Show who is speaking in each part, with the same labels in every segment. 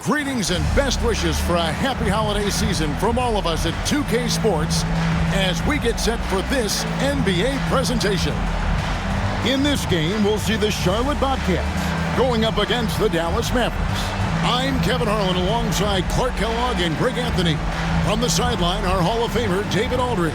Speaker 1: Greetings and best wishes for a happy holiday season from all of us at 2K Sports as we get set for this NBA presentation. In this game, we'll see the Charlotte Bobcats going up against the Dallas Mavericks. I'm Kevin Harlan alongside Clark Kellogg and Greg Anthony. From the sideline, our Hall of Famer, David Aldridge.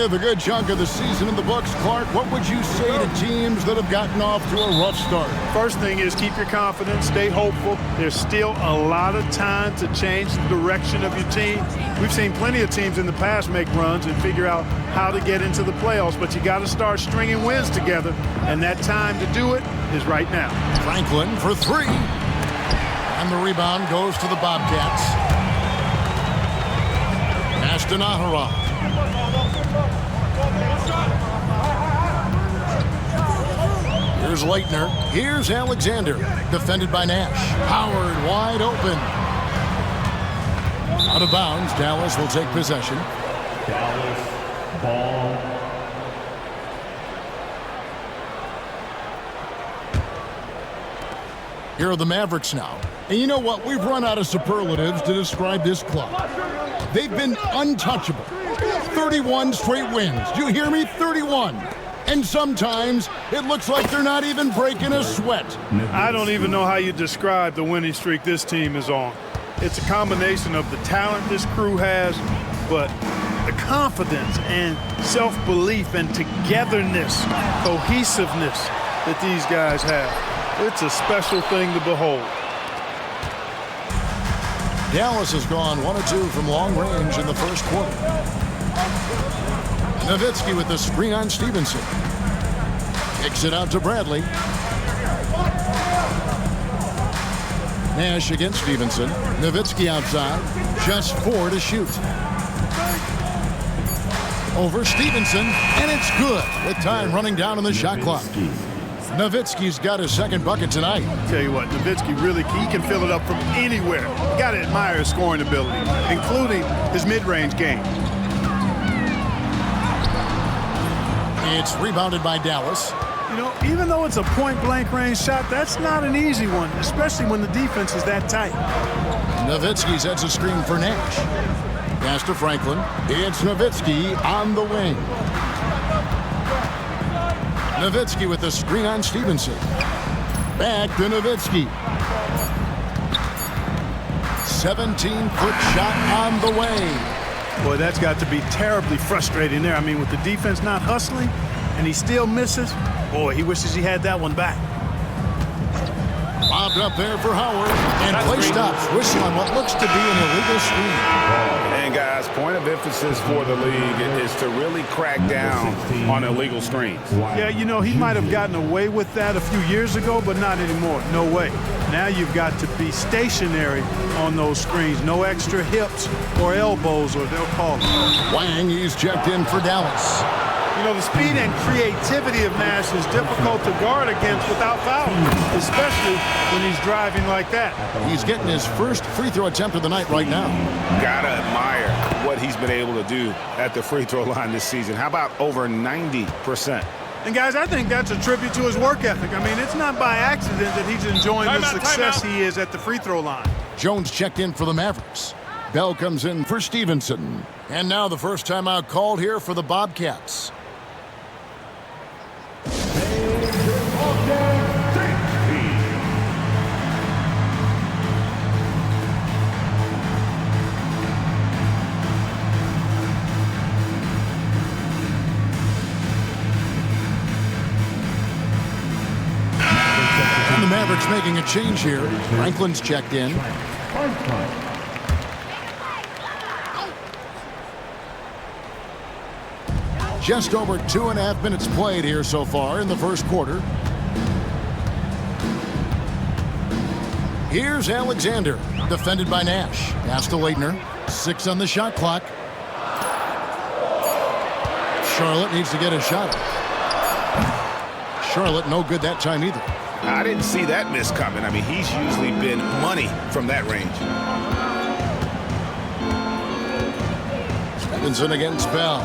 Speaker 1: With a good chunk of the season in the books, Clark, what would you say to teams that have gotten off to a rough start?
Speaker 2: First thing is keep your confidence, stay hopeful. There's still a lot of time to change the direction of your team. We've seen plenty of teams in the past make runs and figure out how to get into the playoffs, but you got to start stringing wins together, and that time to do it is right now.
Speaker 1: Franklin for three. And the rebound goes to the Bobcats. Ashton-Ahara. Here's Leitner. Here's Alexander. Defended by Nash. Howard wide open. Out of bounds. Dallas will take possession.
Speaker 3: Dallas ball.
Speaker 1: Here are the Mavericks now. And you know what? We've run out of superlatives to describe this club. They've been untouchable. 31 straight wins. Do you hear me? 31. And sometimes it looks like they're not even breaking a sweat.
Speaker 2: I don't even know how you describe the winning streak this team is on. It's a combination of the talent this crew has, but the confidence and self-belief and togetherness, cohesiveness that these guys have. It's a special thing to behold.
Speaker 1: Dallas has gone 1 of 2 from long range in the first quarter. Nowitzki with the screen on Stevenson. Kicks it out to Bradley. Nash against Stevenson. Nowitzki outside. Just 4 to shoot. Over Stevenson, and it's good with time running down on the shot clock. Nowitzki's got his second bucket tonight.
Speaker 2: Tell you what, Nowitzki he can fill it up from anywhere. You got to admire his scoring ability, including his mid-range game.
Speaker 1: It's rebounded by Dallas.
Speaker 2: You know, even though it's a point-blank range shot, that's not an easy one, especially when the defense is that tight.
Speaker 1: Nowitzki sets a screen for Nash. Pass to Franklin. It's Nowitzki on the wing. Nowitzki with the screen on Stevenson. Back to Nowitzki. 17-foot shot on the way.
Speaker 2: Boy, that's got to be terribly frustrating there. I mean, with the defense not hustling and he still misses, boy, he wishes he had that one back.
Speaker 1: Bobbed up there for Howard, and play stops. Whistle on what looks to be an illegal screen.
Speaker 4: And guys, point of emphasis for the league is to really crack down on illegal screens.
Speaker 2: Yeah, you know, he might have gotten away with that a few years ago, but not anymore. No way. Now you've got to be stationary on those screens. No extra hips or elbows, or they'll call it.
Speaker 1: Wang, he's checked in for Dallas.
Speaker 2: You know, the speed and creativity of Nash is difficult to guard against without foul, especially when he's driving like that.
Speaker 1: He's getting his first free throw attempt of the night right now.
Speaker 4: Gotta admire what he's been able to do at the free throw line this season. How about over 90%?
Speaker 2: And guys, I think that's a tribute to his work ethic. I mean, it's not by accident that he's enjoying the success he is at the free throw line.
Speaker 1: Jones checked in for the Mavericks. Bell comes in for Stevenson. And now the first timeout called here for the Bobcats. And the Mavericks making a change here. Franklin's checked in. Just over 2.5 minutes played here so far in the first quarter. Here's Alexander, defended by Nash. Pass to Leitner. 6 on the shot clock. Charlotte needs to get a shot. Charlotte no good that time either.
Speaker 4: I didn't see that miss coming. I mean, he's usually been money from that range.
Speaker 1: Stevenson against Bell.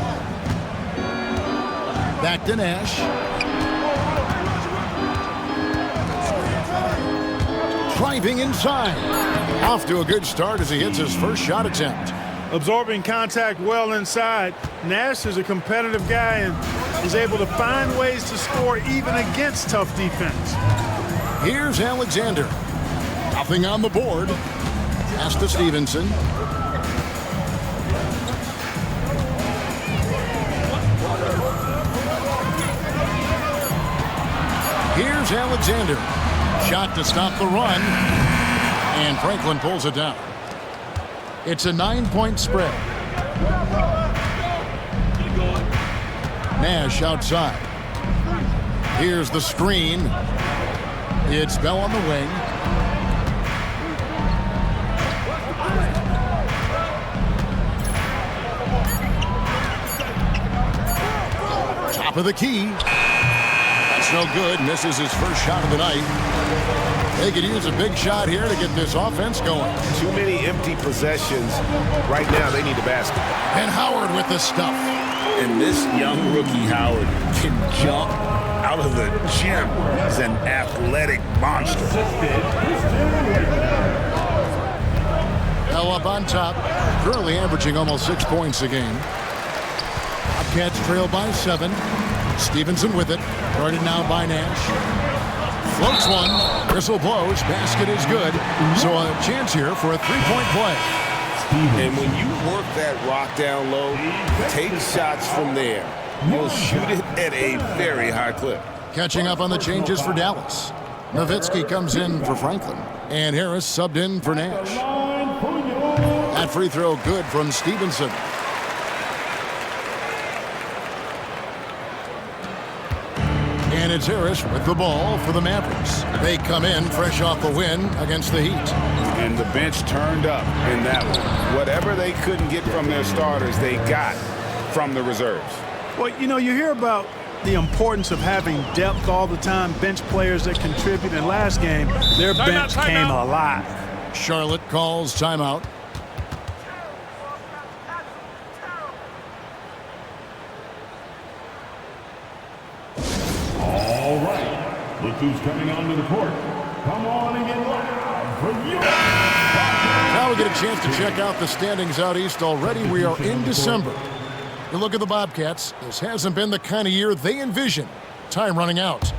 Speaker 1: Back to Nash. Driving inside. Off to a good start as he hits his first shot attempt.
Speaker 2: Absorbing contact well inside. Nash is a competitive guy and is able to find ways to score even against tough defense.
Speaker 1: Here's Alexander. Nothing on the board. Pass to Stevenson. Here's Alexander. Shot to stop the run. And Franklin pulls it down. It's a 9-point spread. Nash outside. Here's the screen. It's Bell on the wing. Top of the key. That's no good. Misses his first shot of the night. They could use a big shot here to get this offense going.
Speaker 4: Too many empty possessions. Right now, they need a basket.
Speaker 1: And Howard with the stuff.
Speaker 4: And this young rookie, Howard, can jump out of the gym. He's an athletic monster.
Speaker 1: Bell up on top. Currently averaging almost 6 points a game. Bobcats trail by 7. Stevenson with it. Guarded now by Nash. Floats one. Whistle blows. Basket is good. So a chance here for a three-point play.
Speaker 4: And when you work that rock down low, take shots from there. You'll shoot it at a very high clip.
Speaker 1: Catching up on the changes for Dallas. Nowitzki comes in for Franklin. And Harris subbed in for Nash. That free throw good from Stevenson. And it's Harris with the ball for the Mavericks. They come in fresh off the win against the Heat.
Speaker 4: And the bench turned up in that one. Whatever they couldn't get from their starters, they got from the reserves.
Speaker 2: Well, you know, you hear about the importance of having depth all the time, bench players that contribute. In last game, their bench came alive.
Speaker 1: Charlotte calls timeout.
Speaker 3: All right. Look who's coming onto the court. Come on and get loud from you.
Speaker 1: Now we get a chance to check out the standings out east already. We are in December. You look at the Bobcats. This hasn't been the kind of year they envisioned. Time running out.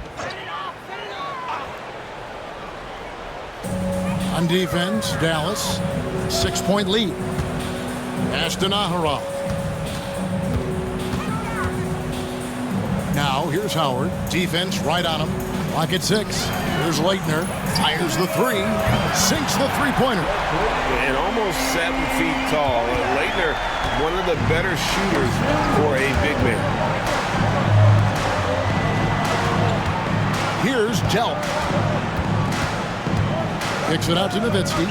Speaker 1: On defense, Dallas. 6-point lead. Ashton Ahara. Now, here's Howard. Defense right on him. Clock at 6. Here's Leitner. Fires the three. Sinks the three-pointer.
Speaker 4: And almost 7 feet tall. Leitner, one of the better shooters for a big man.
Speaker 1: Here's Delp. Kicks it out to Nowitzki.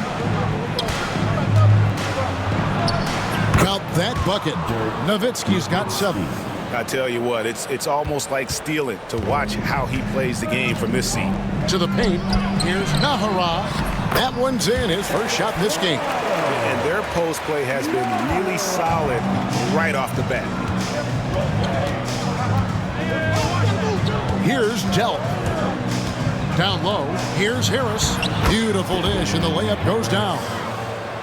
Speaker 1: Count that bucket. Nowitzki's got 7.
Speaker 4: I tell you what, it's almost like stealing to watch how he plays the game from this seat.
Speaker 1: To the paint. Here's Nahara. That one's in. His first shot in this game.
Speaker 4: And their post play has been really solid right off the bat.
Speaker 1: Here's Delp. Down low. Here's Harris. Beautiful dish, and the layup goes down.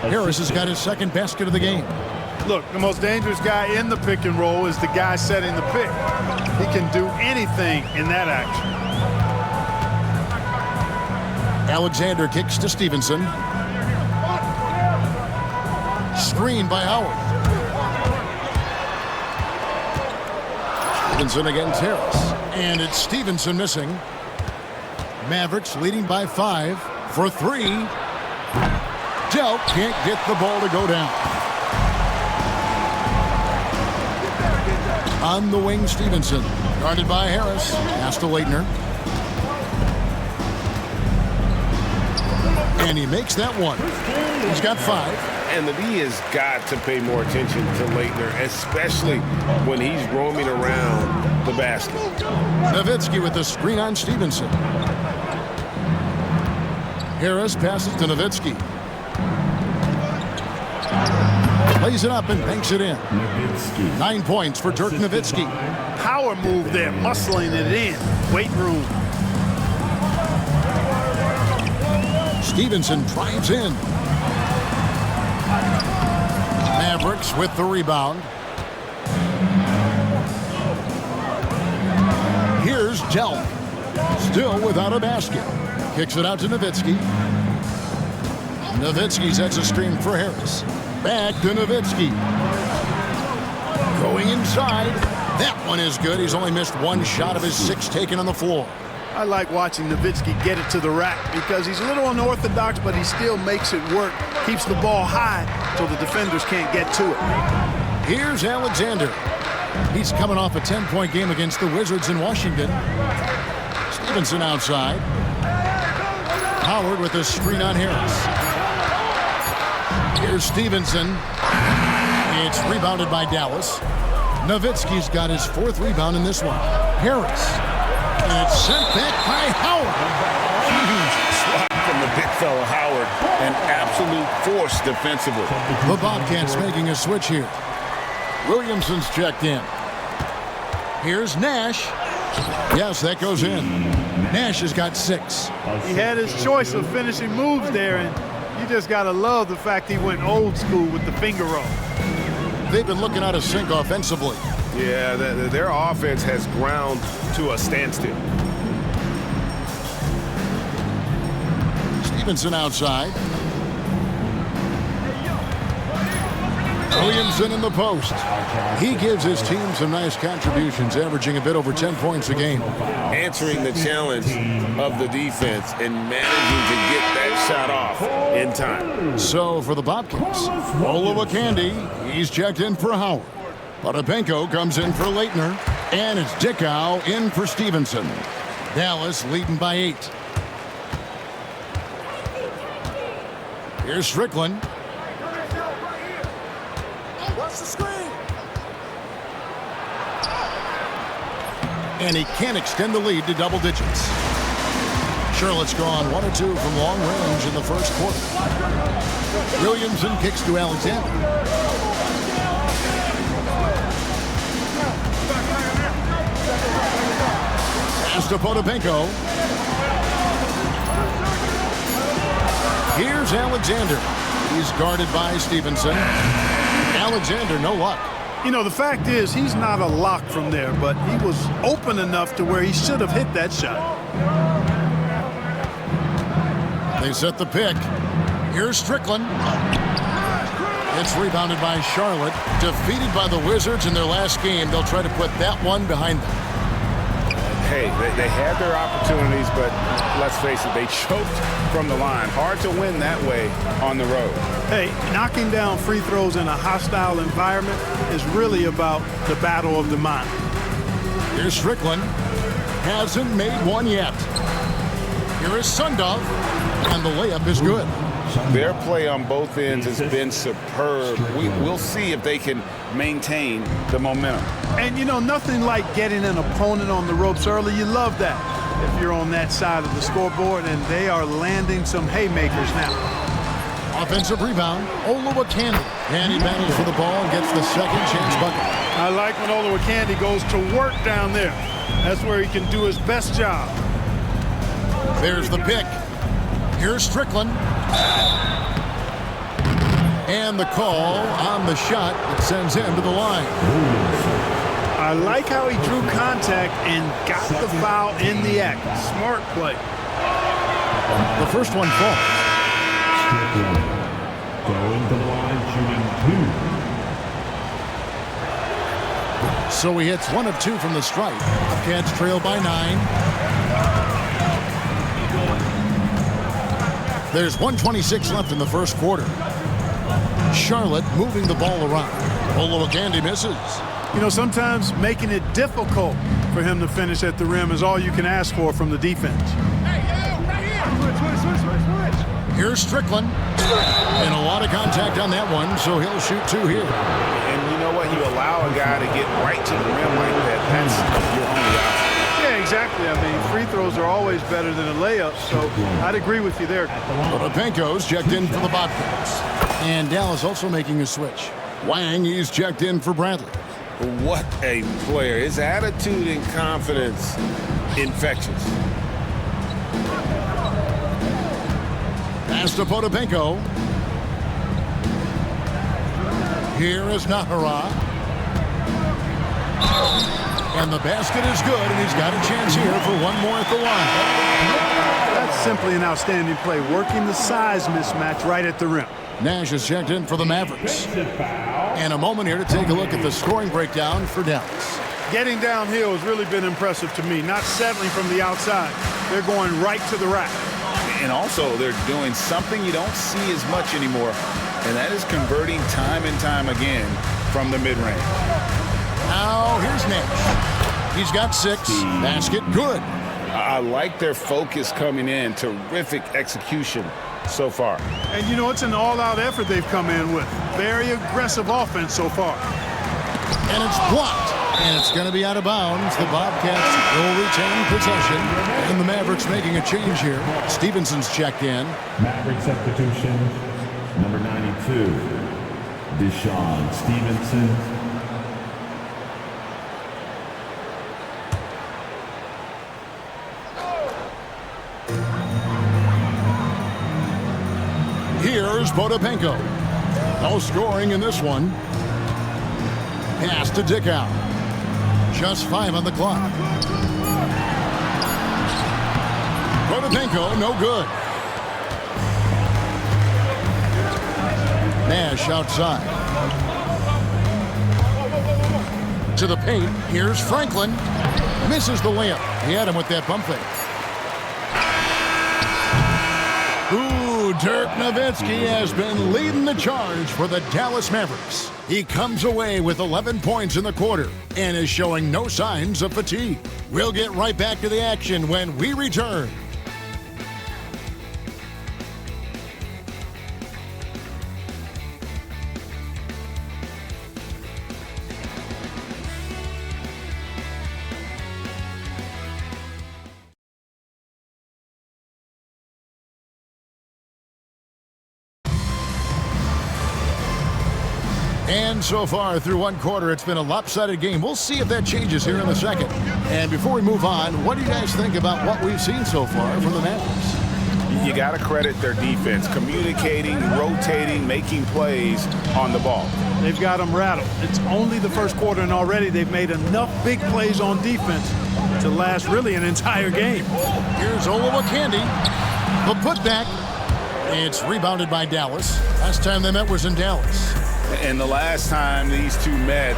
Speaker 1: Harris has got his second basket of the game.
Speaker 2: Look, the most dangerous guy in the pick and roll is the guy setting the pick. He can do anything in that action.
Speaker 1: Alexander kicks to Stevenson. Screen by Howard. Stevenson against Harris. And it's Stevenson missing. Mavericks leading by 5 for 3. Delp can't get the ball to go down. On the wing, Stevenson. Guarded by Harris. Pass to Leitner. And he makes that one. He's got 5.
Speaker 4: And the D has got to pay more attention to Leitner, especially when he's roaming around the basket.
Speaker 1: Nowitzki with the screen on Stevenson. Harris passes to Nowitzki. Lays it up and banks it in. 9 points for Dirk Nowitzki.
Speaker 2: Power move there, muscling it in. Weight room.
Speaker 1: Stevenson drives in. Mavericks with the rebound. Here's Delk. Still without a basket. Kicks it out to Nowitzki. Nowitzki sets a screen for Harris. Back to Nowitzki. Going inside. That one is good. He's only missed one shot of his 6 taken on the floor.
Speaker 2: I like watching Nowitzki get it to the rack because he's a little unorthodox, but he still makes it work. Keeps the ball high so the defenders can't get to it.
Speaker 1: Here's Alexander. He's coming off a 10-point game against the Wizards in Washington. Stevenson outside. Howard with a screen on Harris. Here's Stevenson. It's rebounded by Dallas. Nowitzki's got his 4th rebound in this one. Harris. And it's sent back by Howard.
Speaker 4: Huge swat from the big fella Howard. An absolute force defensively.
Speaker 1: The Bobcats making a switch here. Williamson's checked in. Here's Nash. Yes, that goes in. Nash has got 6.
Speaker 2: He had his choice of finishing moves there, and you just got to love the fact he went old school with the finger roll.
Speaker 1: They've been looking out of sync offensively.
Speaker 4: Yeah, their offense has ground to a standstill.
Speaker 1: Stevenson outside. Williamson in the post. He gives his team some nice contributions, averaging a bit over 10 points a game.
Speaker 4: Answering the challenge of the defense and managing to get that shot off in time.
Speaker 1: So for the Bobcats, Olowokandi, he's checked in for Howard. Potapenko comes in for Leitner, and it's Dickow in for Stevenson. Dallas leading by 8. Here's Strickland. What's the screen? And he can't extend the lead to double digits. Charlotte's gone 1 or 2 from long range in the first quarter. Williamson kicks to Alexander. Pass to Potapenko. Here's Alexander. He's guarded by Stevenson. Alexander, no luck.
Speaker 2: You know, the fact is he's not a lock from there, but he was open enough to where he should have hit that shot.
Speaker 1: They set the pick. Here's Strickland. It's rebounded by Charlotte. Defeated by the Wizards in their last game. They'll try to put that one behind them.
Speaker 5: Hey, they had their opportunities, but let's face it, they choked from the line. Hard to win that way on the road.
Speaker 2: Hey, knocking down free throws in a hostile environment is really about the battle of the mind.
Speaker 1: Here's Strickland. Hasn't made one yet. Here is Sundov, and the layup is good.
Speaker 5: Their play on both ends has been superb. We'll see if they can maintain the momentum.
Speaker 2: And, you know, nothing like getting an opponent on the ropes early. You love that if you're on that side of the scoreboard, and they are landing some haymakers now.
Speaker 1: Offensive rebound, Olowokandi. And he battles for the ball and gets the second chance bucket.
Speaker 2: I like when Olowokandi goes to work down there. That's where he can do his best job.
Speaker 1: There's the pick. Here's Strickland. And the call on the shot that sends him to the line.
Speaker 2: I like how he drew contact and got the foul in the act. Smart play.
Speaker 1: The first one falls.
Speaker 3: Strickland going to the line, shooting 2.
Speaker 1: So he hits 1 of 2 from the stripe. Cats trail by 9. There's 1:26 left in the first quarter. Charlotte moving the ball around. Olowokandi misses.
Speaker 2: You know, sometimes making it difficult for him to finish at the rim is all you can ask for from the defense.
Speaker 1: Here's Strickland. And a lot of contact on that one, so he'll shoot 2 here.
Speaker 5: And you know what? when you allow a guy to get right to the rim like that, that's your only option.
Speaker 2: Yeah, exactly. I mean, free throws are always better than a layup, so I'd agree with you there.
Speaker 1: Potapenko's checked in for the Bobcats. And Dallas also making a switch. Wang, he's checked in for Bradley.
Speaker 4: What a player. His attitude and confidence, infectious.
Speaker 1: Pass to Potapenko. Here is Nahara. And the basket is good, and he's got a chance here for one more at the line.
Speaker 2: That's simply an outstanding play, working the size mismatch right at the rim.
Speaker 1: Nash is checked in for the Mavericks. And a moment here to take a look at the scoring breakdown for Dallas.
Speaker 2: Getting downhill has really been impressive to me, not settling from the outside. They're going right to the rack.
Speaker 5: And also, they're doing something you don't see as much anymore, and that is converting time and time again from the mid-range.
Speaker 1: Now, here's Nash. He's got 6. Basket good.
Speaker 5: I like their focus coming in. Terrific execution so far.
Speaker 2: And, you know, it's an all-out effort they've come in with. Very aggressive offense so far.
Speaker 1: And it's blocked. And it's going to be out of bounds. The Bobcats will retain possession. And the Mavericks making a change here. Stevenson's checked in.
Speaker 3: Maverick substitution, number 92, Deshaun Stevenson.
Speaker 1: Here's Potapenko. No scoring in this one. Pass to Dickow. Just 5 on the clock. Potapenko, no good. Nash outside. To the paint. Here's Franklin. Misses the layup. He had him with that pump fake. Dirk Nowitzki has been leading the charge for the Dallas Mavericks. He comes away with 11 points in the quarter and is showing no signs of fatigue. We'll get right back to the action when we return. And so far through one quarter, it's been a lopsided game. We'll see if that changes here in the second. And before we move on, what do you guys think about what we've seen so far from the Mavericks?
Speaker 5: You got to credit their defense, communicating, rotating, making plays on the ball.
Speaker 2: They've got them rattled. It's only the first quarter, and already they've made enough big plays on defense to last really an entire game.
Speaker 1: Here's Olowokandi. The putback. It's rebounded by Dallas. Last time they met was in Dallas.
Speaker 5: And the last time these two met,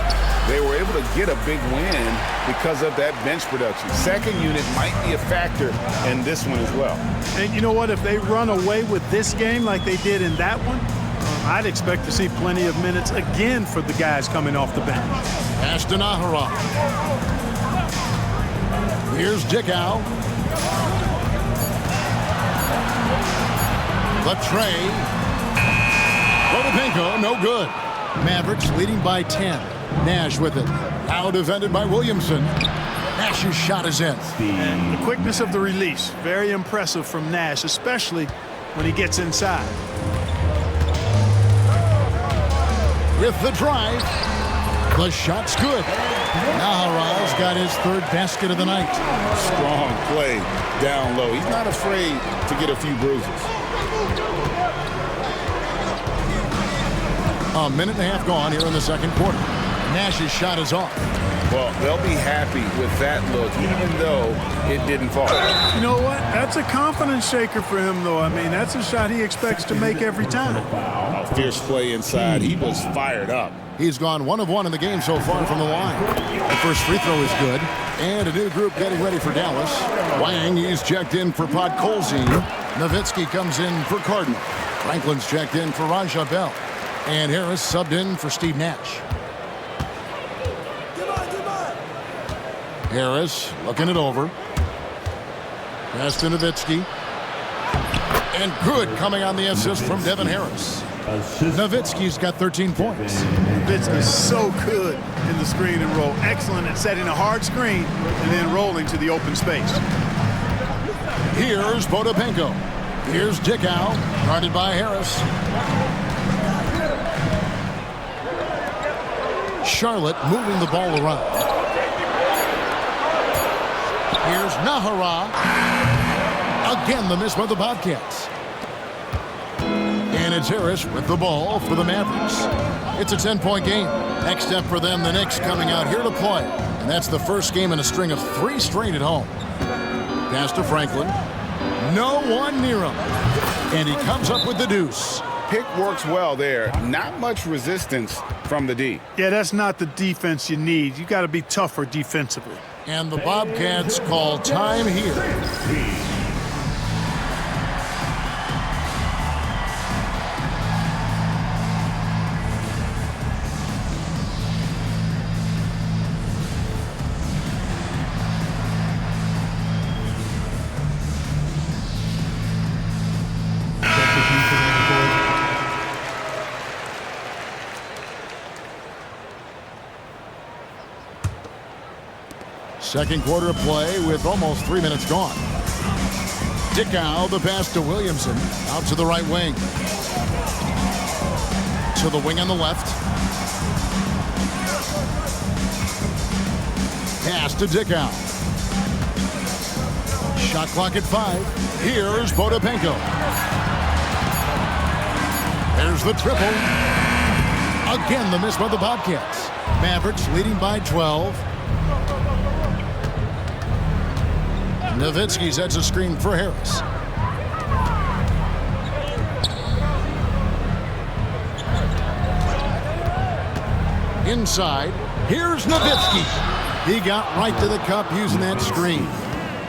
Speaker 5: they were able to get a big win because of that bench production. Second unit might be a factor in this one as well.
Speaker 2: And you know what? If they run away with this game like they did in that one, I'd expect to see plenty of minutes again for the guys coming off the bench.
Speaker 1: Pass to Nahara. Here's Dickow. The tray. Potapenko, no good. Mavericks leading by 10. Nash with it. Now defended by Williamson. Nash's shot is in.
Speaker 2: And the quickness of the release, very impressive from Nash, especially when he gets inside.
Speaker 1: With the drive, the shot's good. Nahara's got his 3rd basket of the night.
Speaker 4: Strong play down low. He's not afraid to get a few bruises.
Speaker 1: A minute and a half gone here in the second quarter. Nash's shot is off.
Speaker 5: Well, they'll be happy with that look, even though it didn't fall.
Speaker 2: You know what? That's a confidence shaker for him, though. I mean, that's a shot he expects to make every time.
Speaker 4: A fierce play inside. He was fired up.
Speaker 1: He's gone 1 of 1 in the game so far from the line. The first free throw is good. And a new group getting ready for Dallas. Wang, he's checked in for Podkolzin. Nowitzki comes in for Cardinal. Franklin's checked in for Raja Bell. And Harris subbed in for Steve Nash. Harris looking it over. Pass to Nowitzki. And good coming on the assist from Devin Harris. Nowitzki's got 13 points.
Speaker 2: Nowitzki is so good in the screen and roll. Excellent at setting a hard screen and then rolling to the open space.
Speaker 1: Here's Potapenko. Here's Dickow, guarded by Harris. Charlotte moving the ball around. Here's Nahara. Again, the miss by the Bobcats. And it's Harris with the ball for the Mavericks. It's a 10-point game. Next step for them, the Knicks coming out here to play. And that's the first game in a string of 3 straight at home. Pass to Franklin. No one near him. And he comes up with the deuce.
Speaker 5: Pick works well there. Not much resistance from the D.
Speaker 2: Yeah, that's not the defense you need. You got to be tougher defensively.
Speaker 1: And the Bobcats call time here. Second quarter of play with almost 3 minutes gone. Dickow, the pass to Williamson. Out to the right wing. To the wing on the left. Pass to Dickow. Shot clock at 5. Here's Potapenko. There's the triple. Again, the miss by the Bobcats. Mavericks leading by 12. Nowitzki sets a screen for Harris. Inside, here's Nowitzki. He got right to the cup using that screen.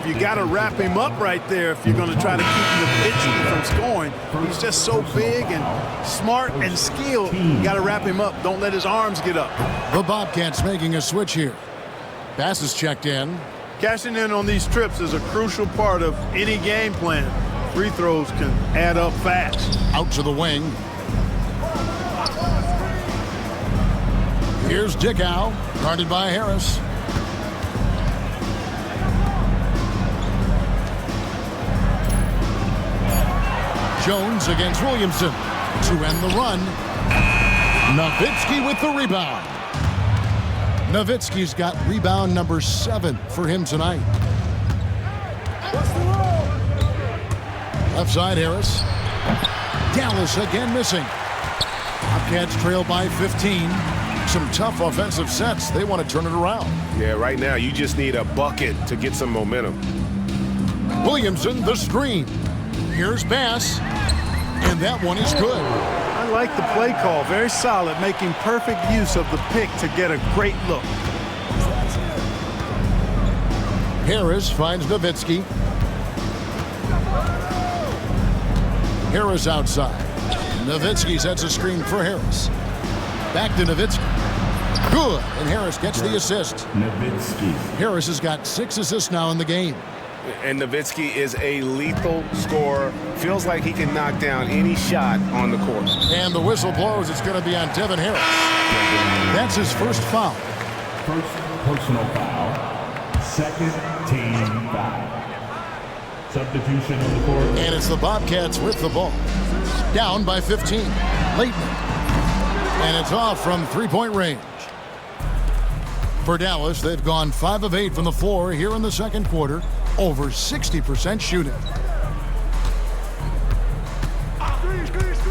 Speaker 2: You got to wrap him up right there if you're going to try to keep Nowitzki from scoring. He's just so big and smart and skilled. You got to wrap him up. Don't let his arms get up.
Speaker 1: The Bobcats making a switch here. Pass is checked in.
Speaker 2: Cashing in on these trips is a crucial part of any game plan. Free throws can add up fast.
Speaker 1: Out to the wing. Here's Dickow, guarded by Harris. Jones against Williamson to end the run. Nowitzki with the rebound. Nowitzki's got rebound number 7 for him tonight. Left side, Harris. Dallas again missing. Bobcats trail by 15. Some tough offensive sets. They want to turn it around.
Speaker 4: Yeah, right now you just need a bucket to get some momentum.
Speaker 1: Williamson, the screen. Here's Bass. And that one is good.
Speaker 2: I like the play call. Very solid, making perfect use of the pick to get a great look.
Speaker 1: Harris finds Nowitzki. Harris outside. Nowitzki sets a screen for Harris. Back to Nowitzki. Good, and Harris gets the assist.
Speaker 3: Nowitzki.
Speaker 1: Harris has got 6 assists now in the game.
Speaker 4: And Nowitzki is a lethal scorer. Feels like he can knock down any shot on the court.
Speaker 1: And the whistle blows. It's going to be on Devin Harris. That's his first foul.
Speaker 3: First personal foul. Second team foul. Substitution on the court.
Speaker 1: And it's the Bobcats with the ball. Down by 15. Leighton. And it's off from three-point range. For Dallas, they've gone 5 of 8 from the floor here in the second quarter. Over 60% shooting.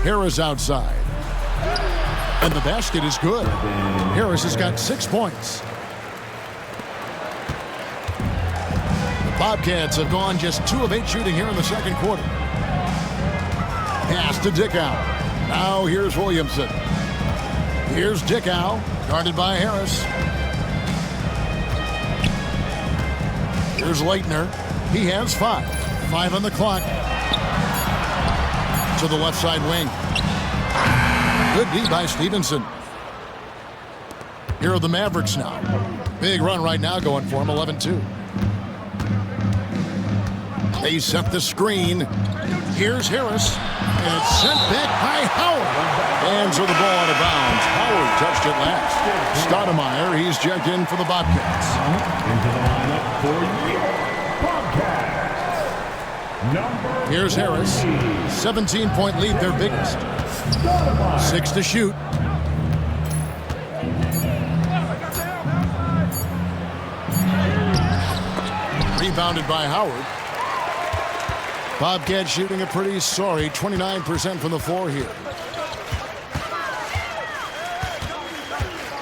Speaker 1: Harris outside. And the basket is good. Harris has got 6 points. The Bobcats have gone just 2 of 8 shooting here in the second quarter. Pass to Dickow. Now here's Williamson. Here's Dickow, guarded by Harris. Here's Leitner. He has 5. 5 on the clock. To the left side wing. Good D by Stevenson. Here are the Mavericks now. Big run right now going for them, 11-2. They set the screen. Here's Harris. And it's sent back by Howard. And so the ball out of bounds. Howard touched it last. Stoudemire, he's checked in for the Bobcats.
Speaker 3: Into the lineup for your Bobcats.
Speaker 1: Here's Harris. 17-point lead, their biggest. 6 to shoot. Rebounded by Howard. Bobcats shooting a pretty sorry 29% from the floor here.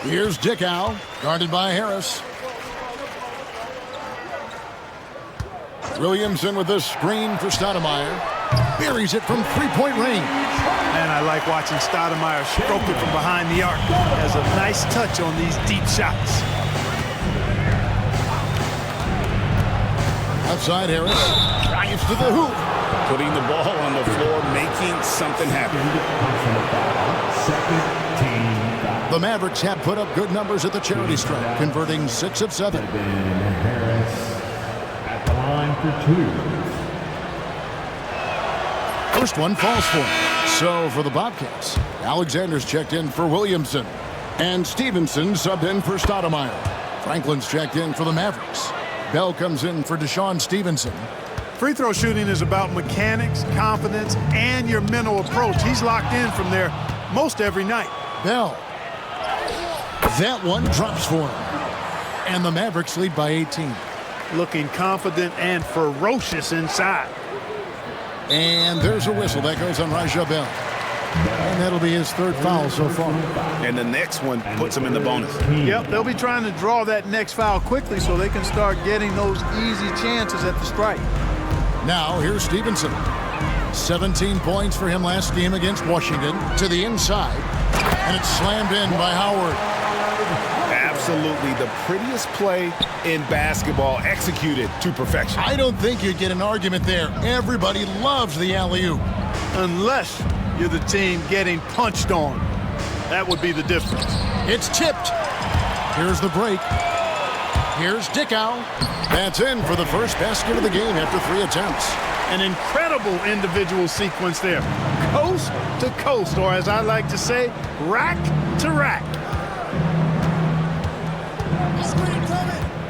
Speaker 1: Here's Dickow, guarded by Harris. Williamson with a screen for Stoudemire. Buries it from three-point range.
Speaker 2: Man, I like watching Stoudemire stroke it from behind the arc. Has a nice touch on these deep shots.
Speaker 1: Outside Harris. Drives to the hoop.
Speaker 5: Putting the ball on the floor, making something happen.
Speaker 3: Second team foul.
Speaker 1: The Mavericks have put up good numbers at the charity stripe, converting 6 of 7.
Speaker 3: Harris at the line for 2.
Speaker 1: First one falls for him. So for the Bobcats, Alexander's checked in for Williamson. And Stevenson subbed in for Stoudemire. Franklin's checked in for the Mavericks. Bell comes in for Deshaun Stevenson.
Speaker 2: Free throw shooting is about mechanics, confidence, and your mental approach. He's locked in from there most every night.
Speaker 1: Bell. That one drops for him. And the Mavericks lead by 18.
Speaker 2: Looking confident and ferocious inside.
Speaker 1: And there's a whistle that goes on Raja Bell. And that'll be his third foul so far.
Speaker 5: And the next one puts him in the bonus.
Speaker 2: Yep, they'll be trying to draw that next foul quickly so they can start getting those easy chances at the stripe.
Speaker 1: Now here's Stevenson. 17 points for him last game against Washington. To the inside. And it's slammed in by Howard.
Speaker 5: Absolutely the prettiest play in basketball, executed to perfection.
Speaker 1: I don't think you'd get an argument there. Everybody loves the alley-oop.
Speaker 2: Unless you're the team getting punched on. That would be the difference.
Speaker 1: It's tipped. Here's the break. Here's Dickow. That's in for the first basket of the game after 3 attempts.
Speaker 2: An incredible individual sequence there. Coast to coast, or as I like to say, rack to rack.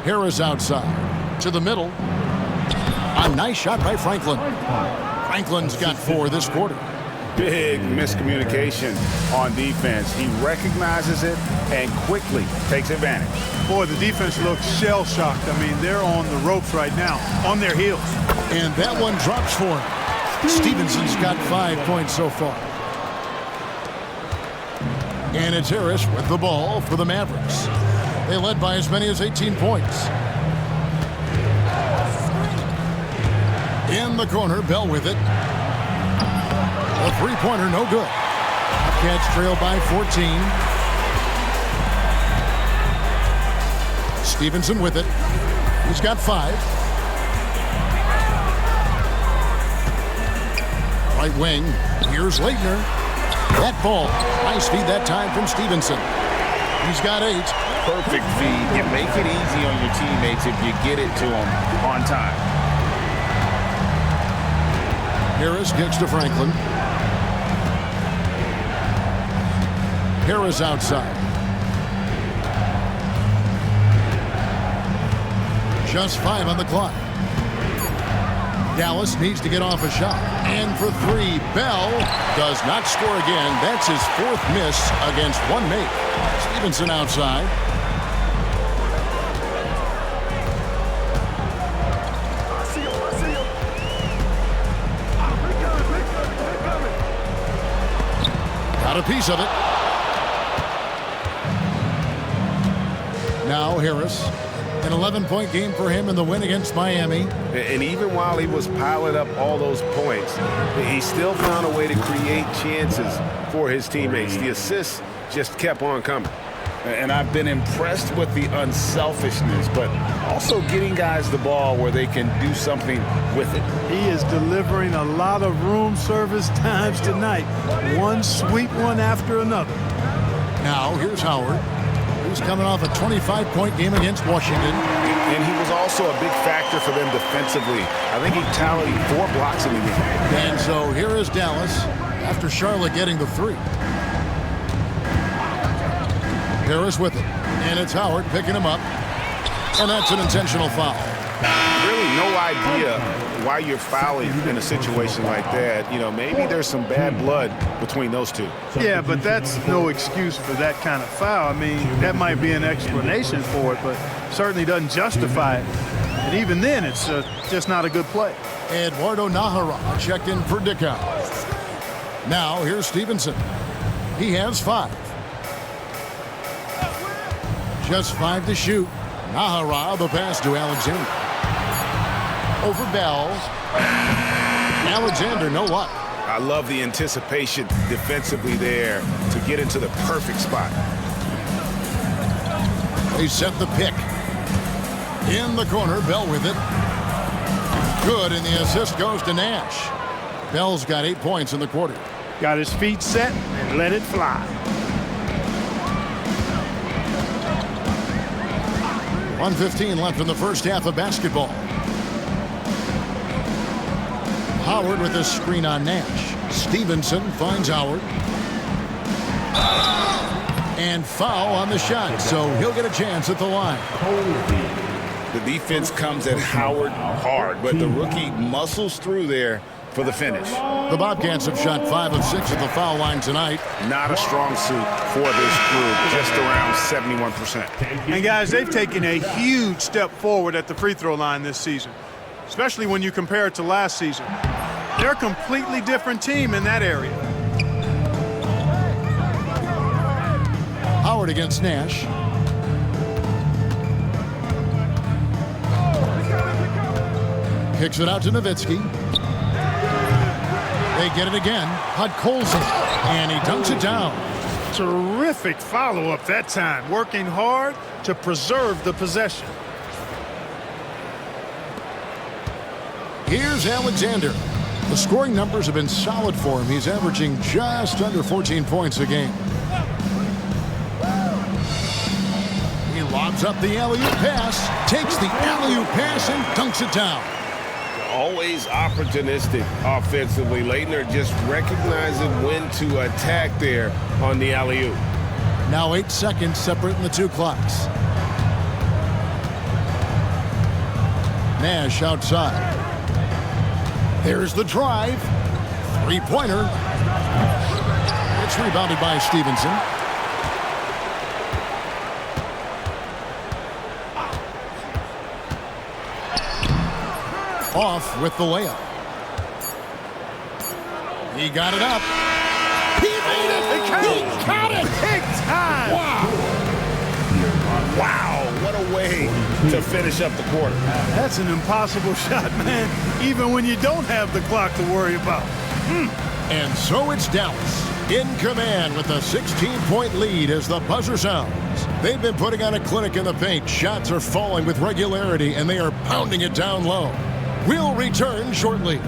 Speaker 1: Harris outside. To the middle. A nice shot by Franklin. Franklin's got 4 this quarter.
Speaker 5: Big miscommunication on defense. He recognizes it and quickly takes advantage.
Speaker 2: Boy, the defense looks shell-shocked. I mean, they're on the ropes right now, on their heels.
Speaker 1: And that one drops for him. Stevenson's got 5 points so far. And it's Harris with the ball for the Mavericks. They led by as many as 18 points. In the corner, Bell with it. A three-pointer, no good. Bobcats trail by 14. Stevenson with it. He's got 5. Right wing. Here's Leitner. That ball. Nice feed that time from Stevenson. He's got 8.
Speaker 5: Perfect feed. You make it easy on your teammates if you get it to them on time.
Speaker 1: Harris gets to Franklin. Harris outside. Just 5 on the clock. Dallas needs to get off a shot. And for 3, Bell does not score again. That's his 4th miss against 1 make. Stevenson outside. Got a piece of it. Now Harris. An 11-point game for him in the win against Miami.
Speaker 5: And even while he was piling up all those points, he still found a way to create chances for his teammates. The assists just kept on coming. And I've been impressed with the unselfishness, but also getting guys the ball where they can do something with it.
Speaker 2: He is delivering a lot of room service times tonight. One sweet one after another.
Speaker 1: Now here's Howard. He's coming off a 25-point game against Washington.
Speaker 5: And he was also a big factor for them defensively. I think he tallied 4 blocks in the game.
Speaker 1: And so here is Dallas after Charlotte getting the 3. Harris with it. And it's Howard picking him up. And that's an intentional foul.
Speaker 5: Really no idea why you're fouling in a situation like that. You know, maybe there's some bad blood between those two.
Speaker 2: Yeah, but that's no excuse for that kind of foul. I mean, that might be an explanation for it, but certainly doesn't justify it. And even then, it's just not a good play.
Speaker 1: Eduardo Najera checked in for Dickow. Now here's Stevenson. He has 5. Just 5 to shoot. Najera, the pass to Alexander. Over Bell. Alexander, no luck.
Speaker 5: I love the anticipation defensively there to get into the perfect spot.
Speaker 1: They set the pick. In the corner, Bell with it. Good, and the assist goes to Nash. Bell's got 8 points in the quarter.
Speaker 2: Got his feet set and let it fly.
Speaker 1: 1:15 left in the first half of basketball. Howard with a screen on Nash. Stevenson finds Howard. And foul on the shot, so he'll get a chance at the line.
Speaker 5: The defense comes at Howard hard, but the rookie muscles through there for the finish.
Speaker 1: The Bobcats have shot 5 of 6 at the foul line tonight.
Speaker 5: Not a strong suit for this group, just around 71%.
Speaker 2: And guys, they've taken a huge step forward at the free throw line this season, especially when you compare it to last season. They're a completely different team in that area.
Speaker 1: Howard against Nash. Kicks it out to Nowitzki. They get it again. Podkolzin. And he dunks it down.
Speaker 2: Terrific follow-up that time, working hard to preserve the possession.
Speaker 1: Here's Alexander. The scoring numbers have been solid for him. He's averaging just under 14 points a game. He lobs up the alley-oop pass, takes the alley-oop pass and dunks it down.
Speaker 5: Always opportunistic offensively. Leitner just recognizing when to attack there on the alley-oop.
Speaker 1: Now 8 seconds separating the 2 clocks. Nash outside. There's the drive. 3-pointer. It's rebounded by Stevenson. Off with the layup. He got it up. He made it. He got it.
Speaker 2: Big time.
Speaker 5: Wow, what a way to finish up the quarter.
Speaker 2: That's an impossible shot, man, even when you don't have the clock to worry about.
Speaker 1: And so it's Dallas in command with a 16-point lead as the buzzer sounds. They've been putting on a clinic in the paint. Shots are falling with regularity, and they are pounding it down low. We'll return shortly.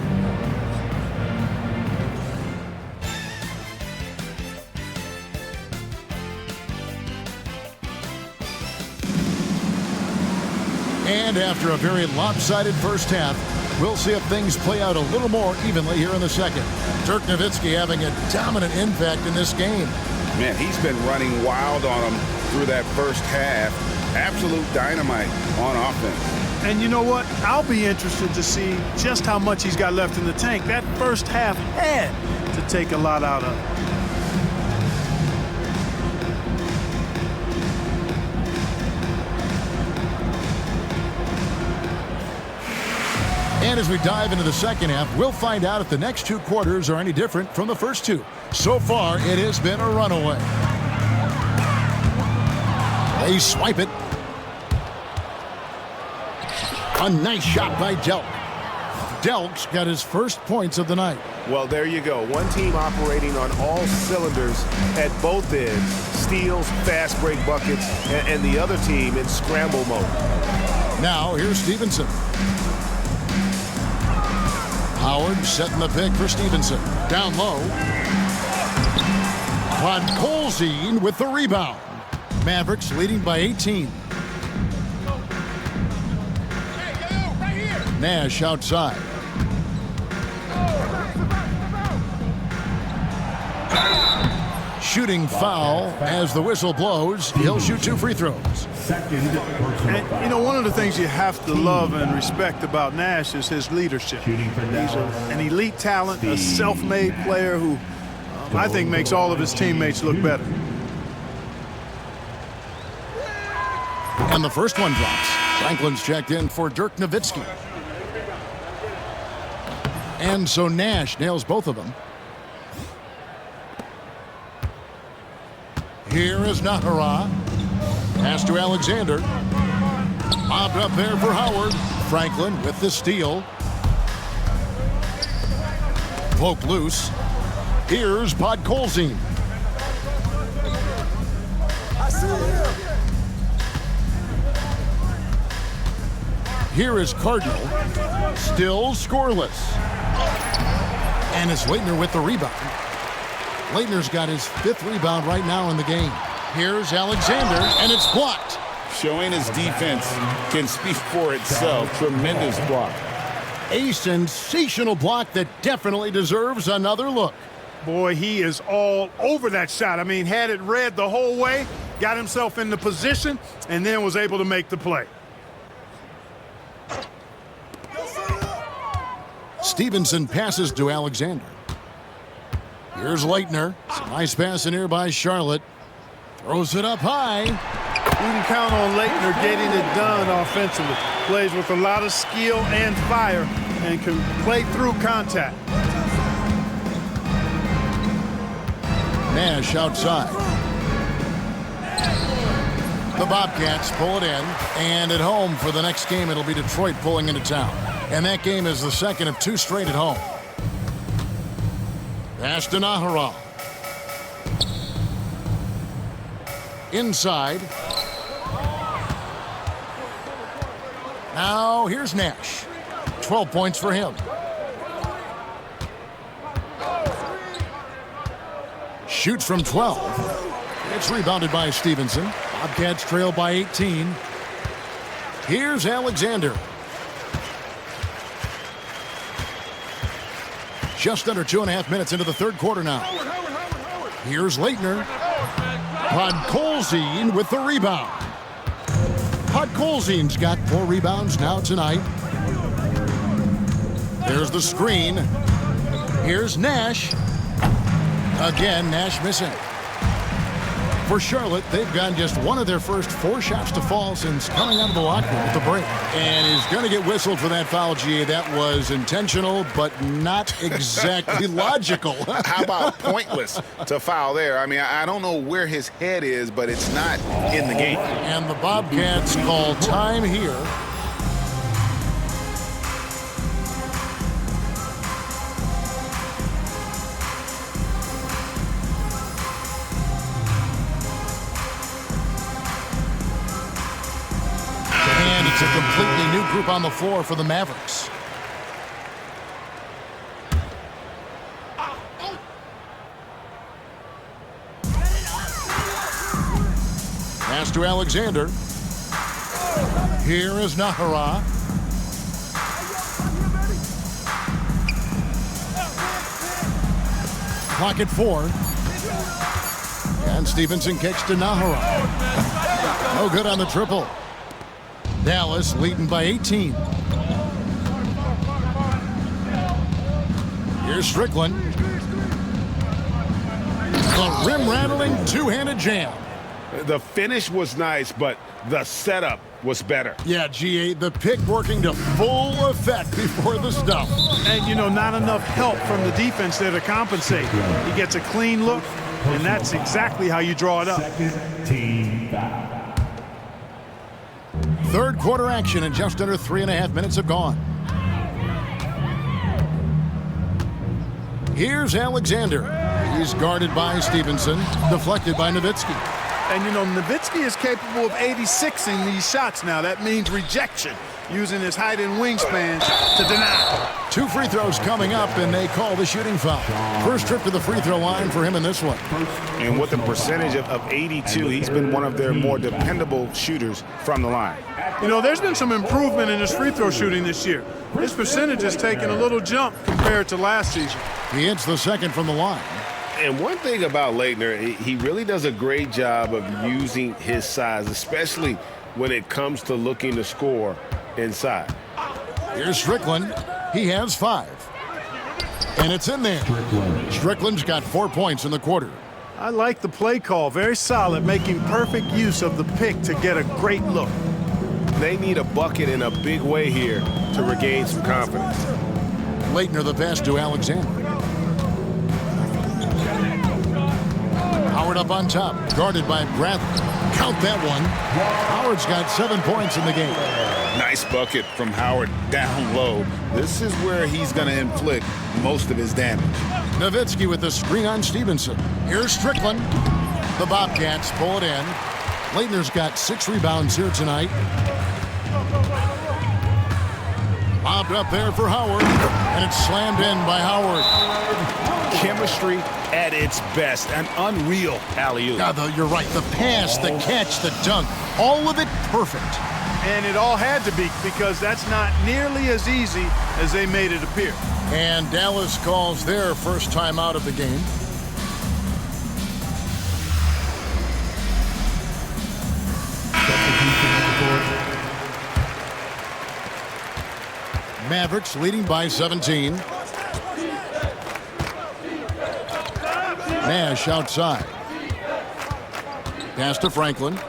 Speaker 1: And after a very lopsided first half, we'll see if things play out a little more evenly here in the second. Dirk Nowitzki having a dominant impact in this game.
Speaker 5: Man, he's been running wild on them through that first half. Absolute dynamite on offense.
Speaker 2: And you know what? I'll be interested to see just how much he's got left in the tank. That first half had to take a lot out of it.
Speaker 1: And as we dive into the second half, we'll find out if the next 2 quarters are any different from the first 2. So far, it has been a runaway. They swipe it. A nice shot by Delk. Delk's got his first points of the night.
Speaker 5: Well, there you go. One team operating on all cylinders at both ends. Steals, fast break buckets, and the other team in scramble mode.
Speaker 1: Now, here's Stevenson. Howard setting the pick for Stevenson. Down low. Podkolzin with the rebound. Mavericks leading by 18. Nash outside. Shooting foul as the whistle blows. He'll shoot 2 free throws.
Speaker 2: And, you know, one of the things you have to love and respect about Nash is his leadership. He's an elite talent, a self-made player who I think makes all of his teammates look better.
Speaker 1: And the first one drops. Franklin's checked in for Dirk Nowitzki. And so Nash nails both of them. Here is Nahara. Pass to Alexander. Bobbed up there for Howard. Franklin with the steal. Poke loose. Here's Podkolzin. Here is Cardinal. Still scoreless. And it's Leitner with the rebound. Leitner's got his 5th rebound right now in the game. Here's Alexander, and it's blocked.
Speaker 4: Showing his defense can speak for itself. Tremendous block.
Speaker 1: A sensational block that definitely deserves another look.
Speaker 2: Boy, he is all over that shot. I mean, had it read the whole way, got himself in the position, and then was able to make the play.
Speaker 1: Stevenson passes to Alexander. Here's Leitner. Some nice pass in here by Charlotte. Throws it up high.
Speaker 2: You can count on Leitner getting it done offensively. Plays with a lot of skill and fire and can play through contact.
Speaker 1: Nash outside. The Bobcats pull it in. And at home for the next game, it'll be Detroit pulling into town. And that game is the second of 2 straight at home. Pass to Nahara. Inside. Now here's Nash. 12 points for him. Shoots from 12. It's rebounded by Stevenson. Bobcats trail by 18. Here's Alexander. Just under 2.5 minutes into the 3rd quarter now. Here's Leitner. Podkolzin with the rebound. Podkolzin's got 4 rebounds now tonight. There's the screen. Here's Nash. Again, Nash missing. For Charlotte, they've gotten just one of their first 4 shots to fall since coming out of the locker room at the break. And he's going to get whistled for that foul, GA. That was intentional, but not exactly logical.
Speaker 5: How about pointless to foul there? I mean, I don't know where his head is, but it's not in the game.
Speaker 1: And the Bobcats call time here. It's a completely new group on the floor for the Mavericks. Pass to Alexander. Here is Nahara. Clock at 4. And Stevenson kicks to Nahara. No good on the triple. Dallas leading by 18. Here's Strickland. The rim-rattling 2-handed jam.
Speaker 5: The finish was nice, but the setup was better.
Speaker 1: Yeah, GA, the pick working to full effect before the stuff.
Speaker 2: And, you know, not enough help from the defense there to compensate. He gets a clean look, and that's exactly how you draw it up.
Speaker 3: Team foul.
Speaker 1: 3rd quarter action, and just under 3.5 minutes have gone. Here's Alexander. He's guarded by Stevenson, deflected by Nowitzki.
Speaker 2: And, you know, Nowitzki is capable of 86ing these shots now. That means rejection. using his height and wingspan to deny.
Speaker 1: 2 free throws coming up, and they call the shooting foul. First trip to the free throw line for him in this one.
Speaker 5: And with a percentage of 82, he's been one of their more dependable shooters from the line.
Speaker 2: You know, there's been some improvement in his free throw shooting this year. His percentage has taken a little jump compared to last season.
Speaker 1: He hits the second from the line.
Speaker 5: And one thing about Laettner, he really does a great job of using his size, especially when it comes to looking to score inside.
Speaker 1: Here's Strickland. He has 5. And it's in there. Strickland's got 4 points in the quarter.
Speaker 2: I like the play call. Very solid, making perfect use of the pick to get a great look.
Speaker 5: They need a bucket in a big way here to regain some confidence.
Speaker 1: Laettner the pass to Alexander. Howard up on top, guarded by Bradley. Count that one. Howard's got 7 points in the game.
Speaker 6: Nice bucket from Howard down low. This is where he's going to inflict most of his damage.
Speaker 1: Nowitzki with the screen on Stevenson. Here's Strickland. The Bobcats pull it in. Laettner's got 6 rebounds here tonight. Lobbed up there for Howard, and it's slammed in by Howard.
Speaker 5: Chemistry at its best, an unreal alley-oop.
Speaker 1: You're right. The pass, the catch, the dunk, all of it perfect.
Speaker 2: And it all had to be, because that's not nearly as easy as they made it appear.
Speaker 1: And Dallas calls their first time out of the game. Mavericks leading by 17. Nash outside. Pass to Franklin.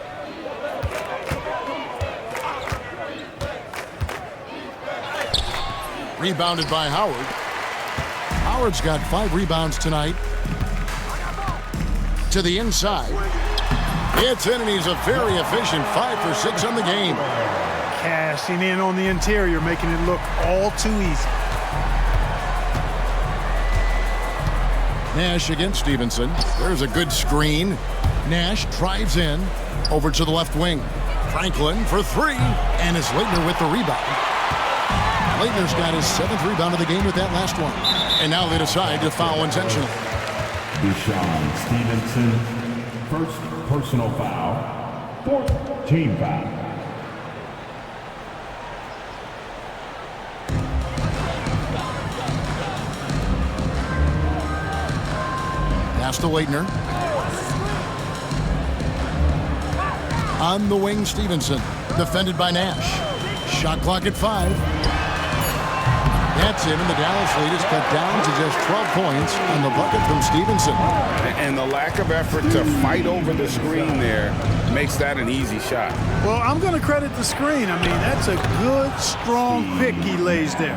Speaker 1: Rebounded by Howard. Howard's got 5 rebounds tonight. To the inside. It's in, and he's a very efficient 5 for 6 on the game.
Speaker 2: Cashing in on the interior, making it look all too easy.
Speaker 1: Nash against Stevenson. There's a good screen. Nash drives in. Over to the left wing. Franklin for 3. And it's Laettner with the rebound. Laettner's got his 7th rebound of the game with that last one. And now they decide to foul intentionally.
Speaker 3: Deshaun Stevenson, first personal foul, 4th team foul.
Speaker 1: Pass to Laettner. On the wing, Stevenson. Defended by Nash. Shot clock at 5. That's it, and the Dallas lead is cut down to just 12 points on the bucket from Stevenson.
Speaker 5: And the lack of effort to fight over the screen there makes that an easy shot.
Speaker 2: Well, I'm going to credit the screen. I mean, that's a good, strong pick he lays there.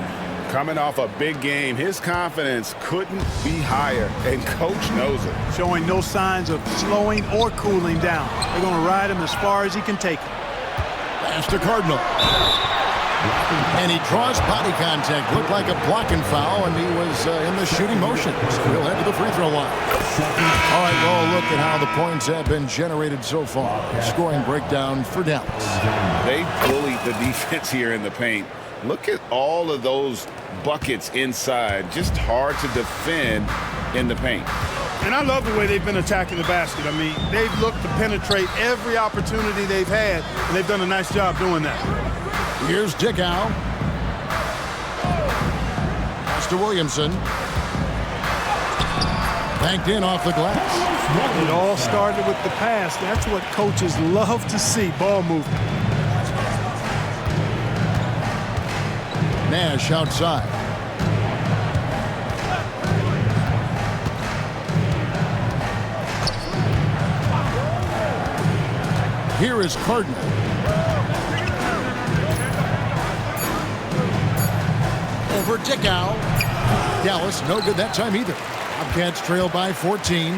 Speaker 5: Coming off a big game, his confidence couldn't be higher, and coach knows it.
Speaker 2: Showing no signs of slowing or cooling down. They're going to ride him as far as he can take him.
Speaker 1: Pass to Cardinal. And he draws body contact. Looked like a blocking foul, and he was in the shooting motion. So he'll head to the free throw line. All right, well, look at how the points have been generated so far. Scoring breakdown for Dallas.
Speaker 5: They bullied the defense here in the paint. Look at all of those buckets inside. Just hard to defend in the paint.
Speaker 2: And I love the way they've been attacking the basket. I mean, they've looked to penetrate every opportunity they've had, and they've done a nice job doing that.
Speaker 1: Here's Dickow. Pass to Williamson. Banked in off the glass.
Speaker 2: It all started with the pass. That's what coaches love to see, ball movement.
Speaker 1: Nash outside. Here is Cardinal. Over Dickow. Dallas, no good that time either. Bobcats trail by 14.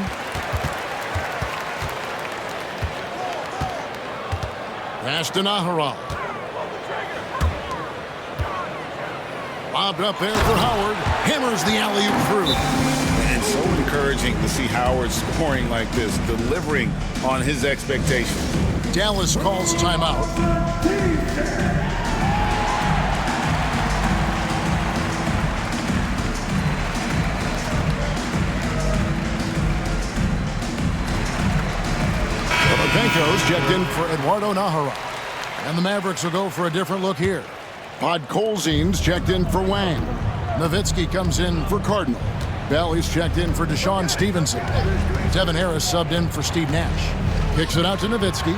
Speaker 1: Pass to Naharal. Lobbed up there for Howard. Hammers the alley-oop through.
Speaker 6: And so encouraging to see Howard scoring like this, delivering on his expectations.
Speaker 1: Dallas calls timeout. checked in for Eduardo Nahara. And the Mavericks will go for a different look here. Podkolzin's checked in for Wang. Nowitzki comes in for Cardinal. Bailey's checked in for Deshaun Stevenson. Devin Harris subbed in for Steve Nash. Kicks it out to Nowitzki.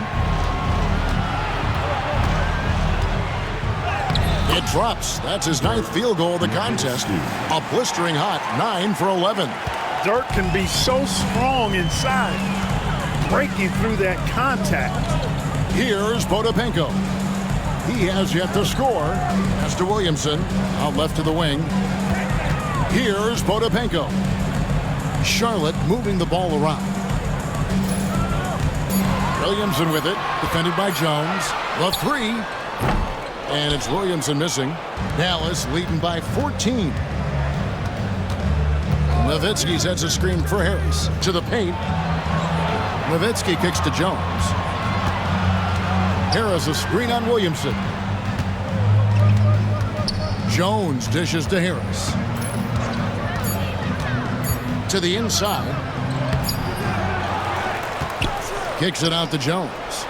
Speaker 1: It drops. That's his 9th field goal of the contest. A blistering hot 9 for 11.
Speaker 2: Dirk can be so strong inside, breaking through that contact.
Speaker 1: Here's Potapenko. He has yet to score. Pass to Williamson. Out left to the wing. Here's Potapenko. Charlotte moving the ball around. Williamson with it. Defended by Jones. The 3. And it's Williamson missing. Dallas leading by 14. Nowitzki sets a screen for Harris. To the paint. Nowitzki kicks to Jones. Harris a screen on Williamson. Jones dishes to Harris. To the inside. Kicks it out to Jones.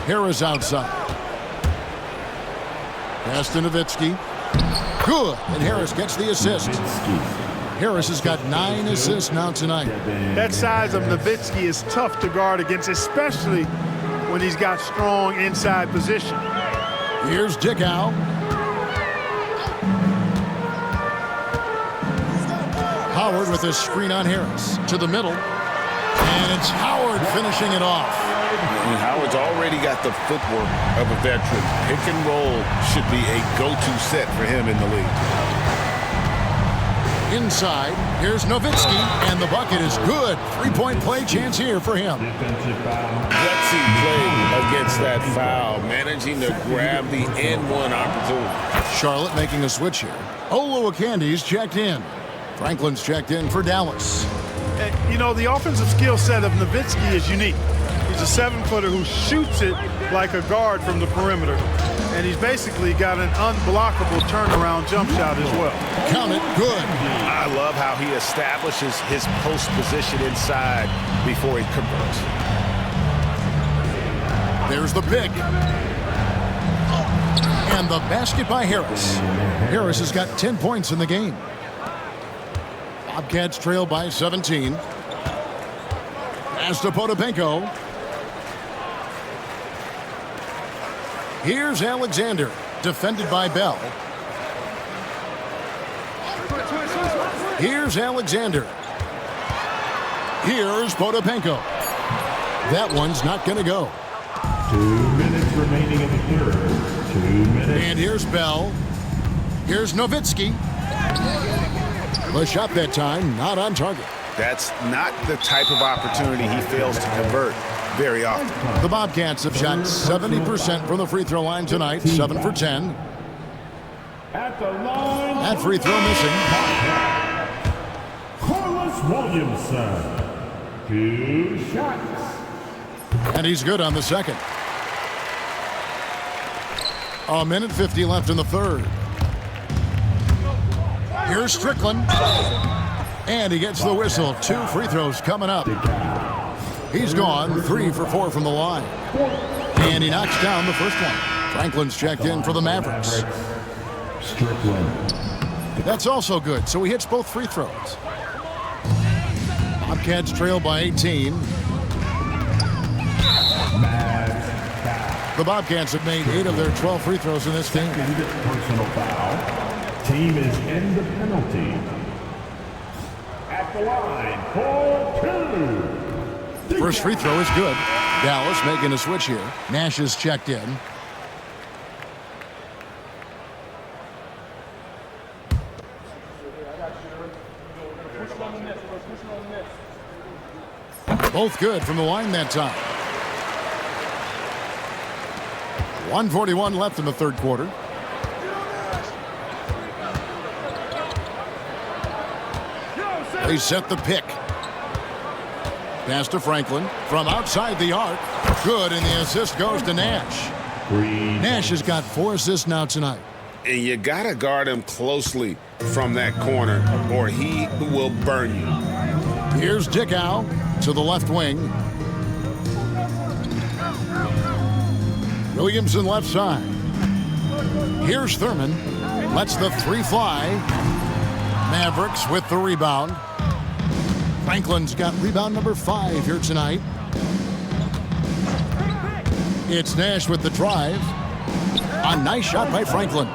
Speaker 1: Harris outside. Pass to Nowitzki. Good. And Harris gets the assist. Harris has got 9 assists now tonight.
Speaker 2: That size of Nowitzki is tough to guard against, especially when he's got strong inside position.
Speaker 1: Here's Dickow. Howard with his screen on Harris. To the middle. And it's Howard finishing it off.
Speaker 4: And Howard's already got the footwork of a veteran. Pick and roll should be a go-to set for him in the league.
Speaker 1: Inside, here's Nowitzki, and the bucket is good. 3-point play chance here for him.
Speaker 4: Gutsy play against that foul, managing to grab the N1 opportunity.
Speaker 1: Charlotte making a switch here. Oluwakandi's checked in. Franklin's checked in for Dallas.
Speaker 2: You know, the offensive skill set of Nowitzki is unique. He's a 7-footer who shoots it like a guard from the perimeter. And he's basically got an unblockable turnaround jump shot as well.
Speaker 1: Count it, good.
Speaker 5: I love how he establishes his post position inside before he converts.
Speaker 1: There's the pick. And the basket by Harris. Harris has got 10 points in the game. Bobcats trail by 17. Pass to Potapenko. Here's Alexander, defended by Bell. Here's Alexander. Here's Potapenko. That one's not going to go.
Speaker 3: 2 minutes remaining in the third. 2 minutes.
Speaker 1: And here's Bell. Here's Nowitzki. The shot that time, not on target.
Speaker 5: That's not the type of opportunity he fails to convert very often.
Speaker 1: The Bobcats have shot 70% from the free throw line tonight, 7 for 10.
Speaker 3: At the line.
Speaker 1: That free throw missing.
Speaker 3: Corliss Williamson. 2 shots.
Speaker 1: And he's good on the second. 1:50 left in the third. Here's Strickland. And he gets the whistle. 2 free throws coming up. He's gone 3 for 4 from the line. And he knocks down the first one. Franklin's checked in for the Mavericks.
Speaker 3: Strickland.
Speaker 1: That's also good, so he hits both free throws. Bobcats trail by 18. The Bobcats have made 8 of their 12 free throws in this game.
Speaker 3: Personal foul. Team is in the penalty. At the line for 2.
Speaker 1: First free throw is good. Dallas making a switch here. Nash is checked in. Both good from the line that time. 1:41 left in the third quarter. They set the pick. Pass to Franklin from outside the arc. Good, and the assist goes to Nash. Nash has got 4 assists now tonight.
Speaker 4: And you got to guard him closely from that corner, or he will burn you.
Speaker 1: Here's Dickow to the left wing. Williamson left side. Here's Thurman. Lets the three fly. Mavericks with the rebound. Franklin's got rebound number 5 here tonight. It's Nash with the drive. A nice shot by Franklin.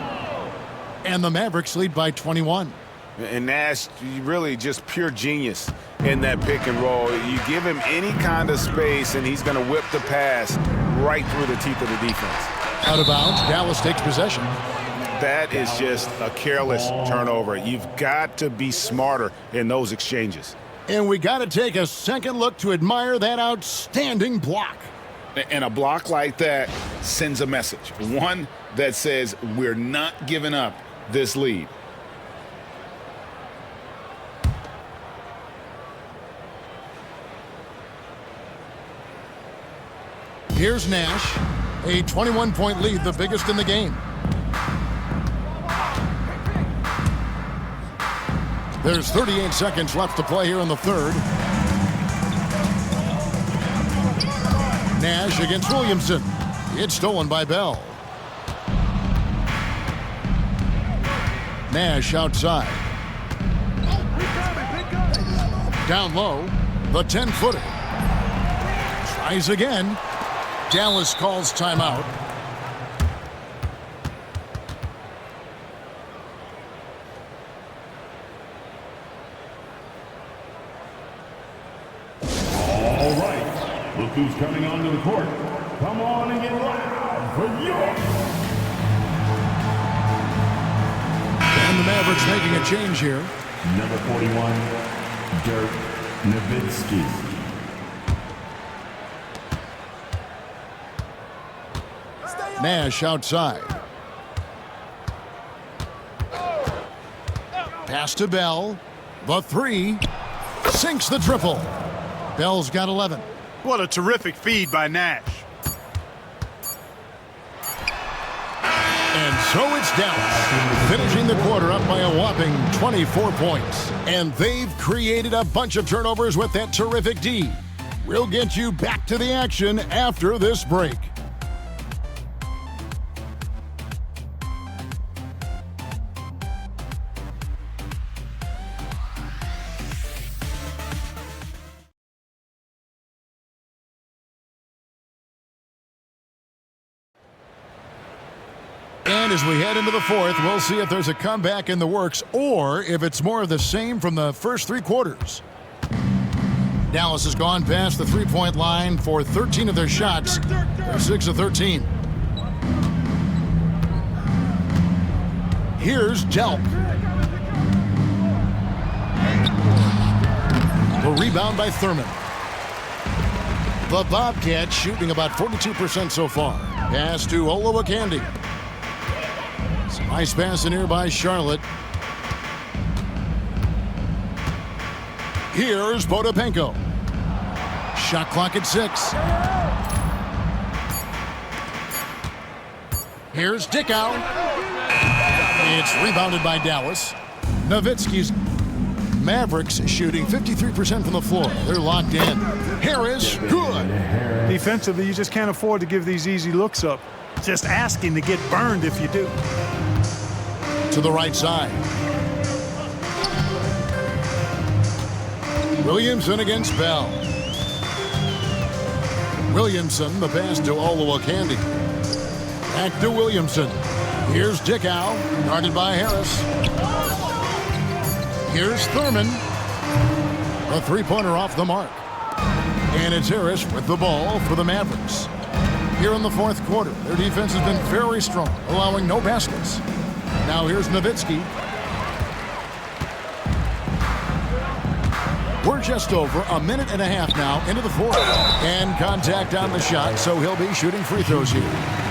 Speaker 1: And the Mavericks lead by 21.
Speaker 5: And Nash, really just pure genius in that pick and roll. You give him any kind of space, and he's going to whip the pass right through the teeth of the defense.
Speaker 1: Out of bounds, Dallas takes possession.
Speaker 5: That is just a careless turnover. You've got to be smarter in those exchanges.
Speaker 1: And we got to take a second look to admire that outstanding block.
Speaker 6: And a block like that sends a message. One that says we're not giving up this lead.
Speaker 1: Here's Nash, a 21-point lead, the biggest in the game. There's 38 seconds left to play here in the third. Nash against Williamson. It's stolen by Bell. Nash outside. Down low, the 10-footer. Tries again. Dallas calls timeout.
Speaker 3: All right, look who's coming onto the court. Come on and get loud for York.
Speaker 1: And the Mavericks making a change here.
Speaker 3: Number 41, Dirk Nowitzki.
Speaker 1: Nash outside. Pass to Bell. The three. Sinks the triple. Bell's got 11.
Speaker 2: What a terrific feed by Nash.
Speaker 1: And so it's Dallas, finishing the quarter up by a whopping 24 points. And they've created a bunch of turnovers with that terrific D. We'll get you back to the action after this break. And as we head into the fourth, we'll see if there's a comeback in the works or if it's more of the same from the first 3 quarters. Dallas has gone past the three-point line for 13 of their shots. They're 6 of 13. Here's Delp. The rebound by Thurman. The Bobcats shooting about 42% so far. Pass to Olowokandi. Nice pass in here by Charlotte. Here's Potapenko. Shot clock at 6. Here's Dickow. It's rebounded by Dallas. Nowitzki's Mavericks shooting 53% from the floor. They're locked in. Harris, good.
Speaker 2: Defensively, you just can't afford to give these easy looks up. Just asking to get burned if you do.
Speaker 1: To the right side. Williamson against Bell. Williamson, the pass to Olowokandi. Back to Williamson. Here's Dickow, guarded by Harris. Here's Thurman. A three-pointer off the mark. And it's Harris with the ball for the Mavericks. Here in the fourth quarter, their defense has been very strong, allowing no baskets. Now here's Nowitzki. We're just over a minute and a half now into the fourth. And contact on the shot, so he'll be shooting free throws here.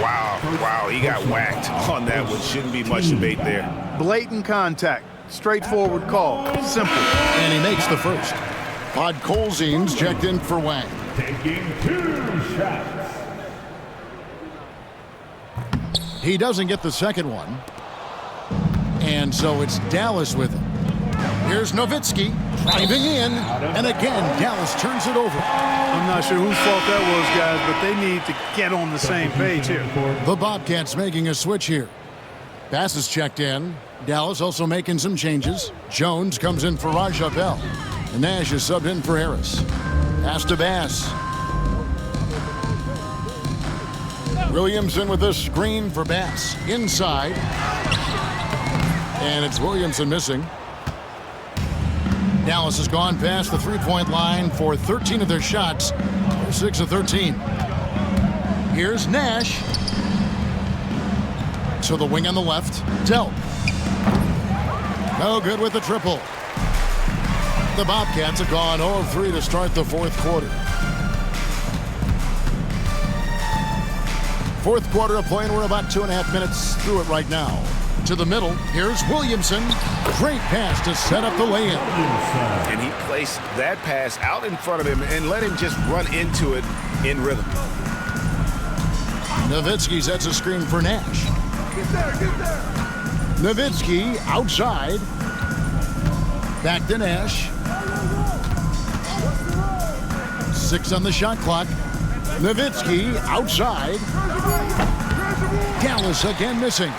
Speaker 5: Wow, he got whacked on that one. Shouldn't be much debate there.
Speaker 2: Blatant contact. Straightforward call. Simple.
Speaker 1: And he makes the first. Podkolzin's checked in for Wang.
Speaker 3: Taking 2 shots.
Speaker 1: He doesn't get the second one. And so it's Dallas with him. Here's Nowitzki driving in, and again, Dallas turns it over.
Speaker 2: I'm not sure whose fault that was, guys, but they need to get on the same page here.
Speaker 1: The Bobcats making a switch here. Bass is checked in. Dallas also making some changes. Jones comes in for Raja Bell, and Nash is subbed in for Harris. Pass to Bass. Williamson with a screen for Bass. Inside. And it's Williamson missing. Dallas has gone past the three-point line for 13 of their shots. 6 of 13. Here's Nash. To the wing on the left. Delp. No good with the triple. The Bobcats have gone 0 of 3 to start the fourth quarter. Fourth quarter of play, and we're about 2.5 minutes through it right now. To the middle, here's Williamson. Great pass to set up the lay-in.
Speaker 5: And he placed that pass out in front of him and let him just run into it in rhythm.
Speaker 1: Nowitzki sets a screen for Nash.
Speaker 2: Get there.
Speaker 1: Nowitzki outside. Back to Nash. 6 on the shot clock. Nowitzki outside. Dallas again missing.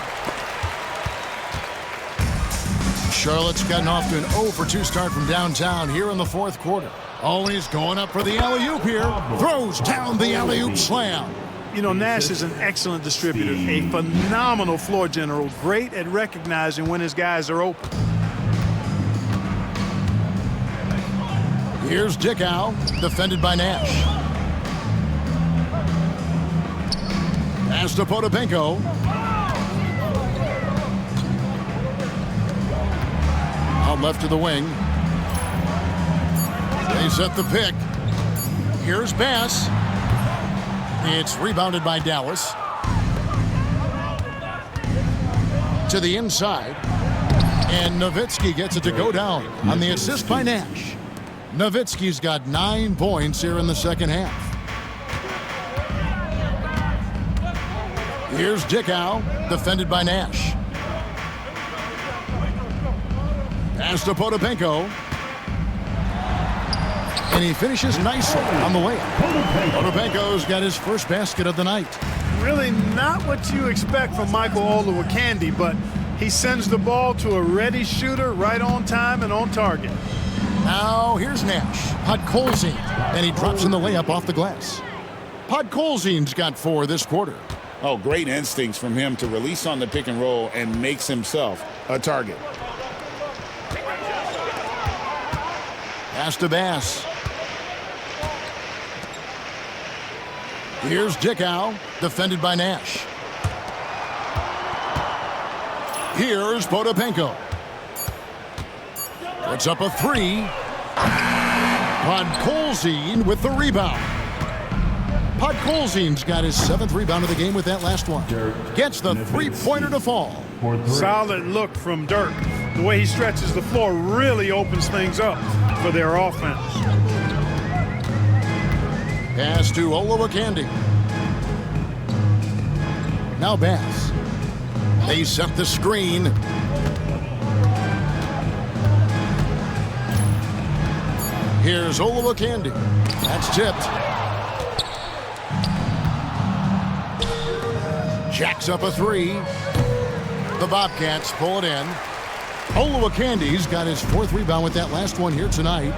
Speaker 1: Charlotte's gotten off to an 0 for 2 start from downtown here in the fourth quarter. Always going up for the alley-oop here. Throws down the alley-oop slam.
Speaker 2: You know, Nash is an excellent distributor, a phenomenal floor general, great at recognizing when his guys are open.
Speaker 1: Here's Dickow, defended by Nash. Pass to Potapenko. Out left to the wing. They set the pick. Here's Bass. It's rebounded by Dallas. To the inside. And Nowitzki gets it to go down on the assist by Nash. Nowitzki's got 9 points here in the second half. Here's Dickow, defended by Nash. Pass to Potapenko. And he finishes nicely on the layup. Potapenko's got his first basket of the night.
Speaker 2: Really not what you expect from Michael Olowokandi, but he sends the ball to a ready shooter right on time and on target.
Speaker 1: Now here's Nash. Podkolzin. And he drops in the layup off the glass. Podkolzin's got 4 this quarter.
Speaker 6: Oh, great instincts from him to release on the pick and roll and makes himself a target.
Speaker 1: Pass to Bass. Here's Dickow, defended by Nash. Here's Potapenko. Puts up a 3. Podkolzin with the rebound. Podkolzin's got his 7th rebound of the game with that last one. Gets the three-pointer to fall.
Speaker 2: Solid look from Dirk. The way he stretches the floor really opens things up for their offense.
Speaker 1: Pass to Olowokandi. Now Bass. They set the screen. Here's Olowokandi. That's tipped. Jacks up a 3. The Bobcats pull it in. Olowokandi's got his 4th rebound with that last one here tonight.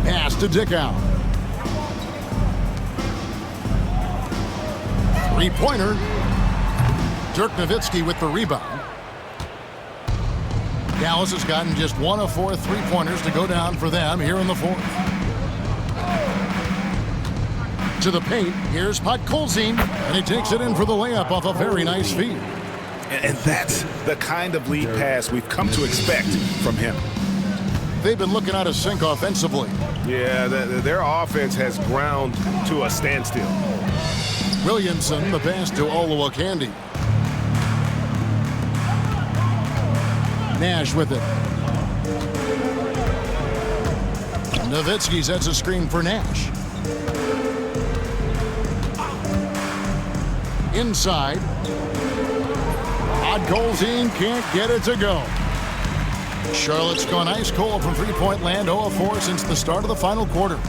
Speaker 1: Pass to Dickow. 3-pointer. Dirk Nowitzki with the rebound. Dallas has gotten just 1 of 4 3-pointers to go down for them here in the fourth. To the paint, here's Podkolzin, and he takes it in for the layup off a very nice feed.
Speaker 5: And that's the kind of lead pass we've come to expect from him.
Speaker 1: They've been looking out of sync offensively.
Speaker 5: Yeah, their offense has ground to a standstill.
Speaker 1: Williamson, the pass to Olowokandi. Nash with it. Nowitzki sets a screen for Nash. Inside. Podkolzin can't get it to go. Charlotte's gone ice cold from three-point land, 0 of 4 since the start of the final quarter.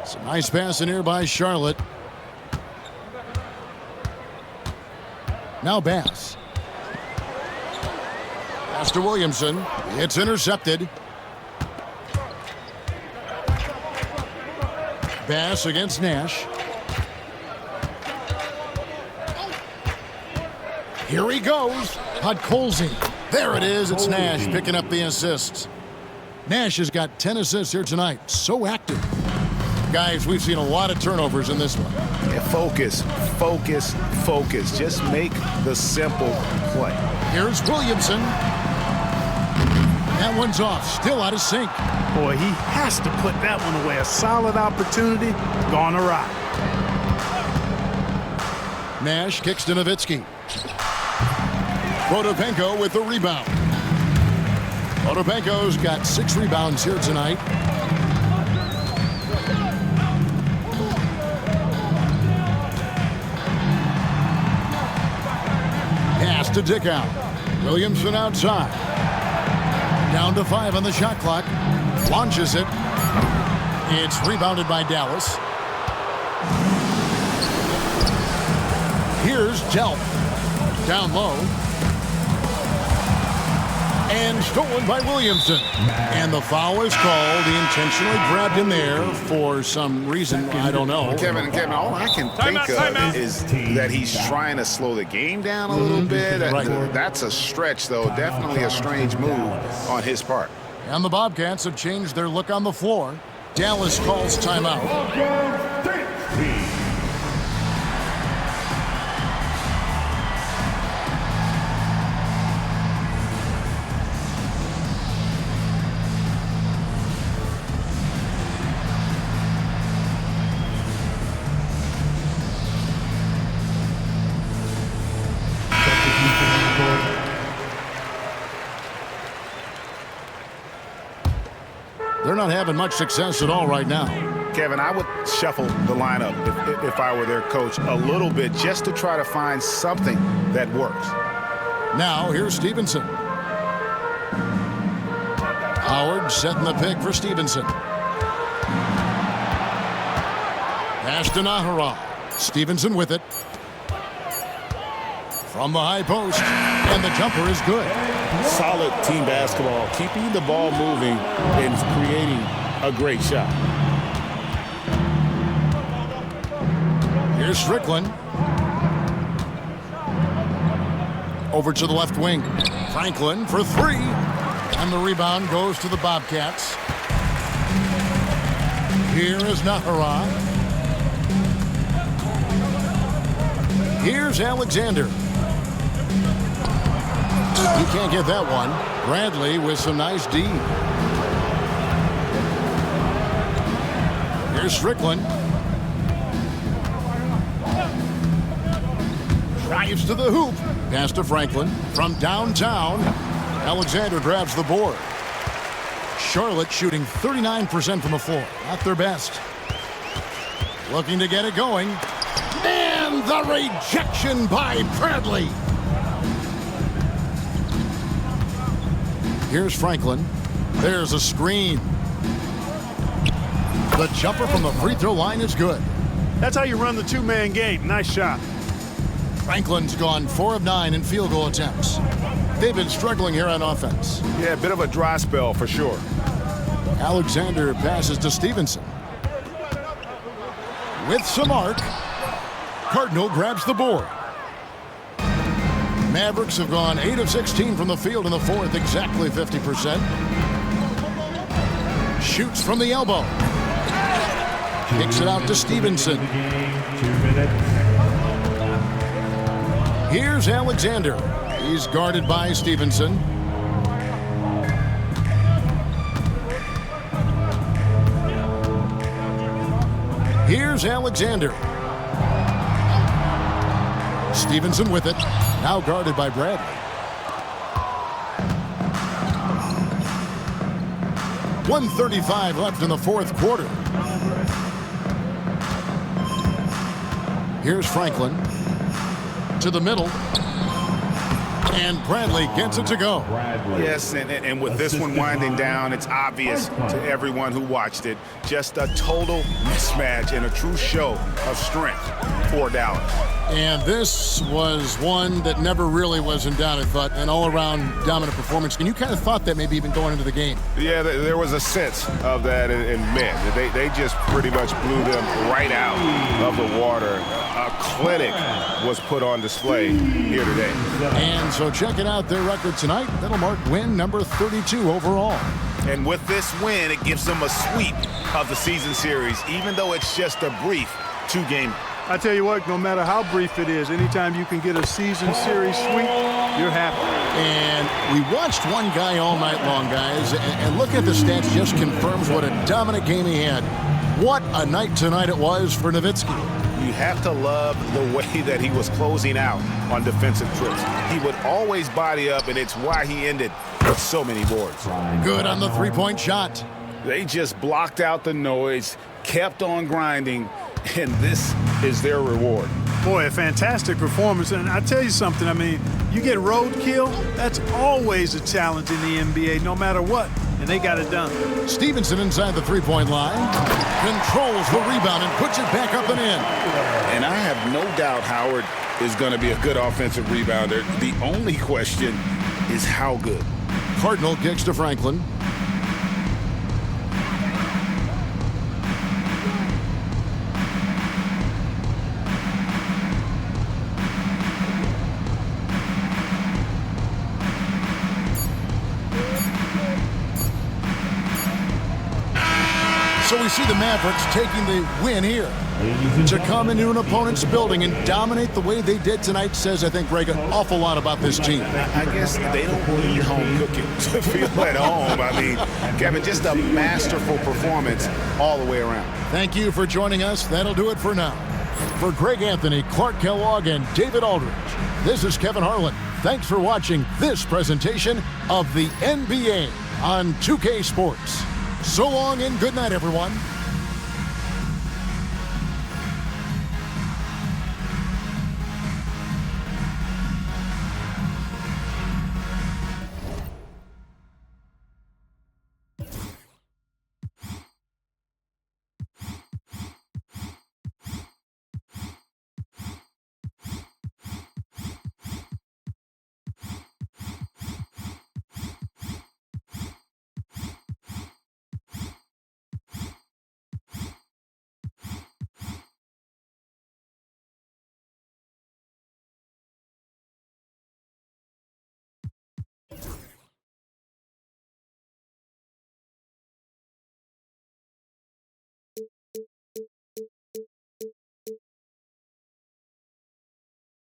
Speaker 1: Some nice passing here by Charlotte. Now Bass. Pass to Williamson. It's intercepted. Bass against Nash. Here he goes. Podkolzin. There it is. It's Nash picking up the assists. Nash has got 10 assists here tonight. So active. Guys, we've seen a lot of turnovers in this one.
Speaker 5: Yeah, focus, focus, focus. Just make the simple play.
Speaker 1: Here's Williamson. That one's off. Still out of sync.
Speaker 2: Boy, he has to put that one away. A solid opportunity gone awry.
Speaker 1: Nash kicks to Nowitzki. Potapenko with the rebound. Potapenko's got 6 rebounds here tonight. Pass to Dickow. Williamson outside. Down to 5 on the shot clock. Launches it. It's rebounded by Dallas. Here's Delp. Down low. And stolen by Williamson. And the foul is called. He intentionally grabbed him there for some reason. I don't know.
Speaker 6: Kevin, all I can think of is that he's trying to slow the game down a little bit.
Speaker 1: Right.
Speaker 6: That's a stretch, though. Definitely a strange move on his part.
Speaker 1: And the Bobcats have changed their look on the floor. Dallas calls timeout. They're not having much success at all right now.
Speaker 6: Kevin, I would shuffle the lineup if I were their coach a little bit just to try to find something that works.
Speaker 1: Now, here's Stevenson. Howard setting the pick for Stevenson. Pass to Nahara. Stevenson with it. From the high post. And the jumper is good.
Speaker 4: Solid team basketball, keeping the ball moving and creating a great shot.
Speaker 1: Here's Strickland. Over to the left wing. Franklin for 3. And the rebound goes to the Bobcats. Here is Nahara. Here's Alexander. You can't get that one. Bradley with some nice D. Here's Strickland. Drives to the hoop. Pass to Franklin. From downtown, Alexander grabs the board. Charlotte shooting 39% from the floor. Not their best. Looking to get it going. And the rejection by Bradley. Here's Franklin. There's a screen. The jumper from the free throw line is good.
Speaker 2: That's how you run the two-man game. Nice shot.
Speaker 1: Franklin's gone 4 of 9 in field goal attempts. They've been struggling here on offense.
Speaker 5: Yeah, a bit of a dry spell for sure.
Speaker 1: Alexander passes to Stevenson. With some arc, Cardinal grabs the board. Mavericks have gone 8 of 16 from the field in the fourth, exactly 50%. Shoots from the elbow. Kicks it out to Stevenson. Here's Alexander. He's guarded by Stevenson. Here's Alexander. Stevenson with it. Now guarded by Bradley. 1:35 left in the fourth quarter. Here's Franklin. To the middle. And Bradley gets it to go.
Speaker 6: Yes, and with this one winding down, it's obvious to everyone who watched it. Just a total mismatch and a true show of strength for Dallas.
Speaker 1: And this was one that never really was in doubt, I thought, an all-around dominant performance. And you kind of thought that maybe even going into the game.
Speaker 5: Yeah, there was a sense of that in men. They just pretty much blew them right out of the water. A clinic was put on display here today.
Speaker 1: And so checking out their record tonight, that'll mark win number 32 overall.
Speaker 6: And with this win, it gives them a sweep of the season series, even though it's just a brief two-game.
Speaker 2: I tell you what, no matter how brief it is, anytime you can get a season series sweep, you're happy.
Speaker 1: And we watched one guy all night long, guys, and looking at the stats just confirms what a dominant game he had. What a night tonight it was for Nowitzki.
Speaker 6: You have to love the way that he was closing out on defensive trips. He would always body up, and it's why he ended with so many boards.
Speaker 1: Good on the three-point shot.
Speaker 5: They just blocked out the noise, kept on grinding, and this is their reward.
Speaker 2: Boy, a fantastic performance. And I tell you something, I mean, you get roadkill, that's always a challenge in the NBA, no matter what. And they got it done.
Speaker 1: Stevenson inside the three-point line. Controls the rebound and puts it back up and in.
Speaker 6: And I have no doubt Howard is going to be a good offensive rebounder. The only question is how good.
Speaker 1: Cardinal kicks to Franklin. So we see the Mavericks taking the win here. To come into an opponent's building and dominate the way they did tonight says, I think, Greg, an awful lot about this team.
Speaker 6: I guess they don't need home cooking to feel at home. I mean, Kevin, just a masterful performance all the way around.
Speaker 1: Thank you for joining us. That'll do it for now. For Greg Anthony, Clark Kellogg, and David Aldridge, this is Kevin Harlan. Thanks for watching this presentation of the NBA on 2K Sports. So long and good night, everyone.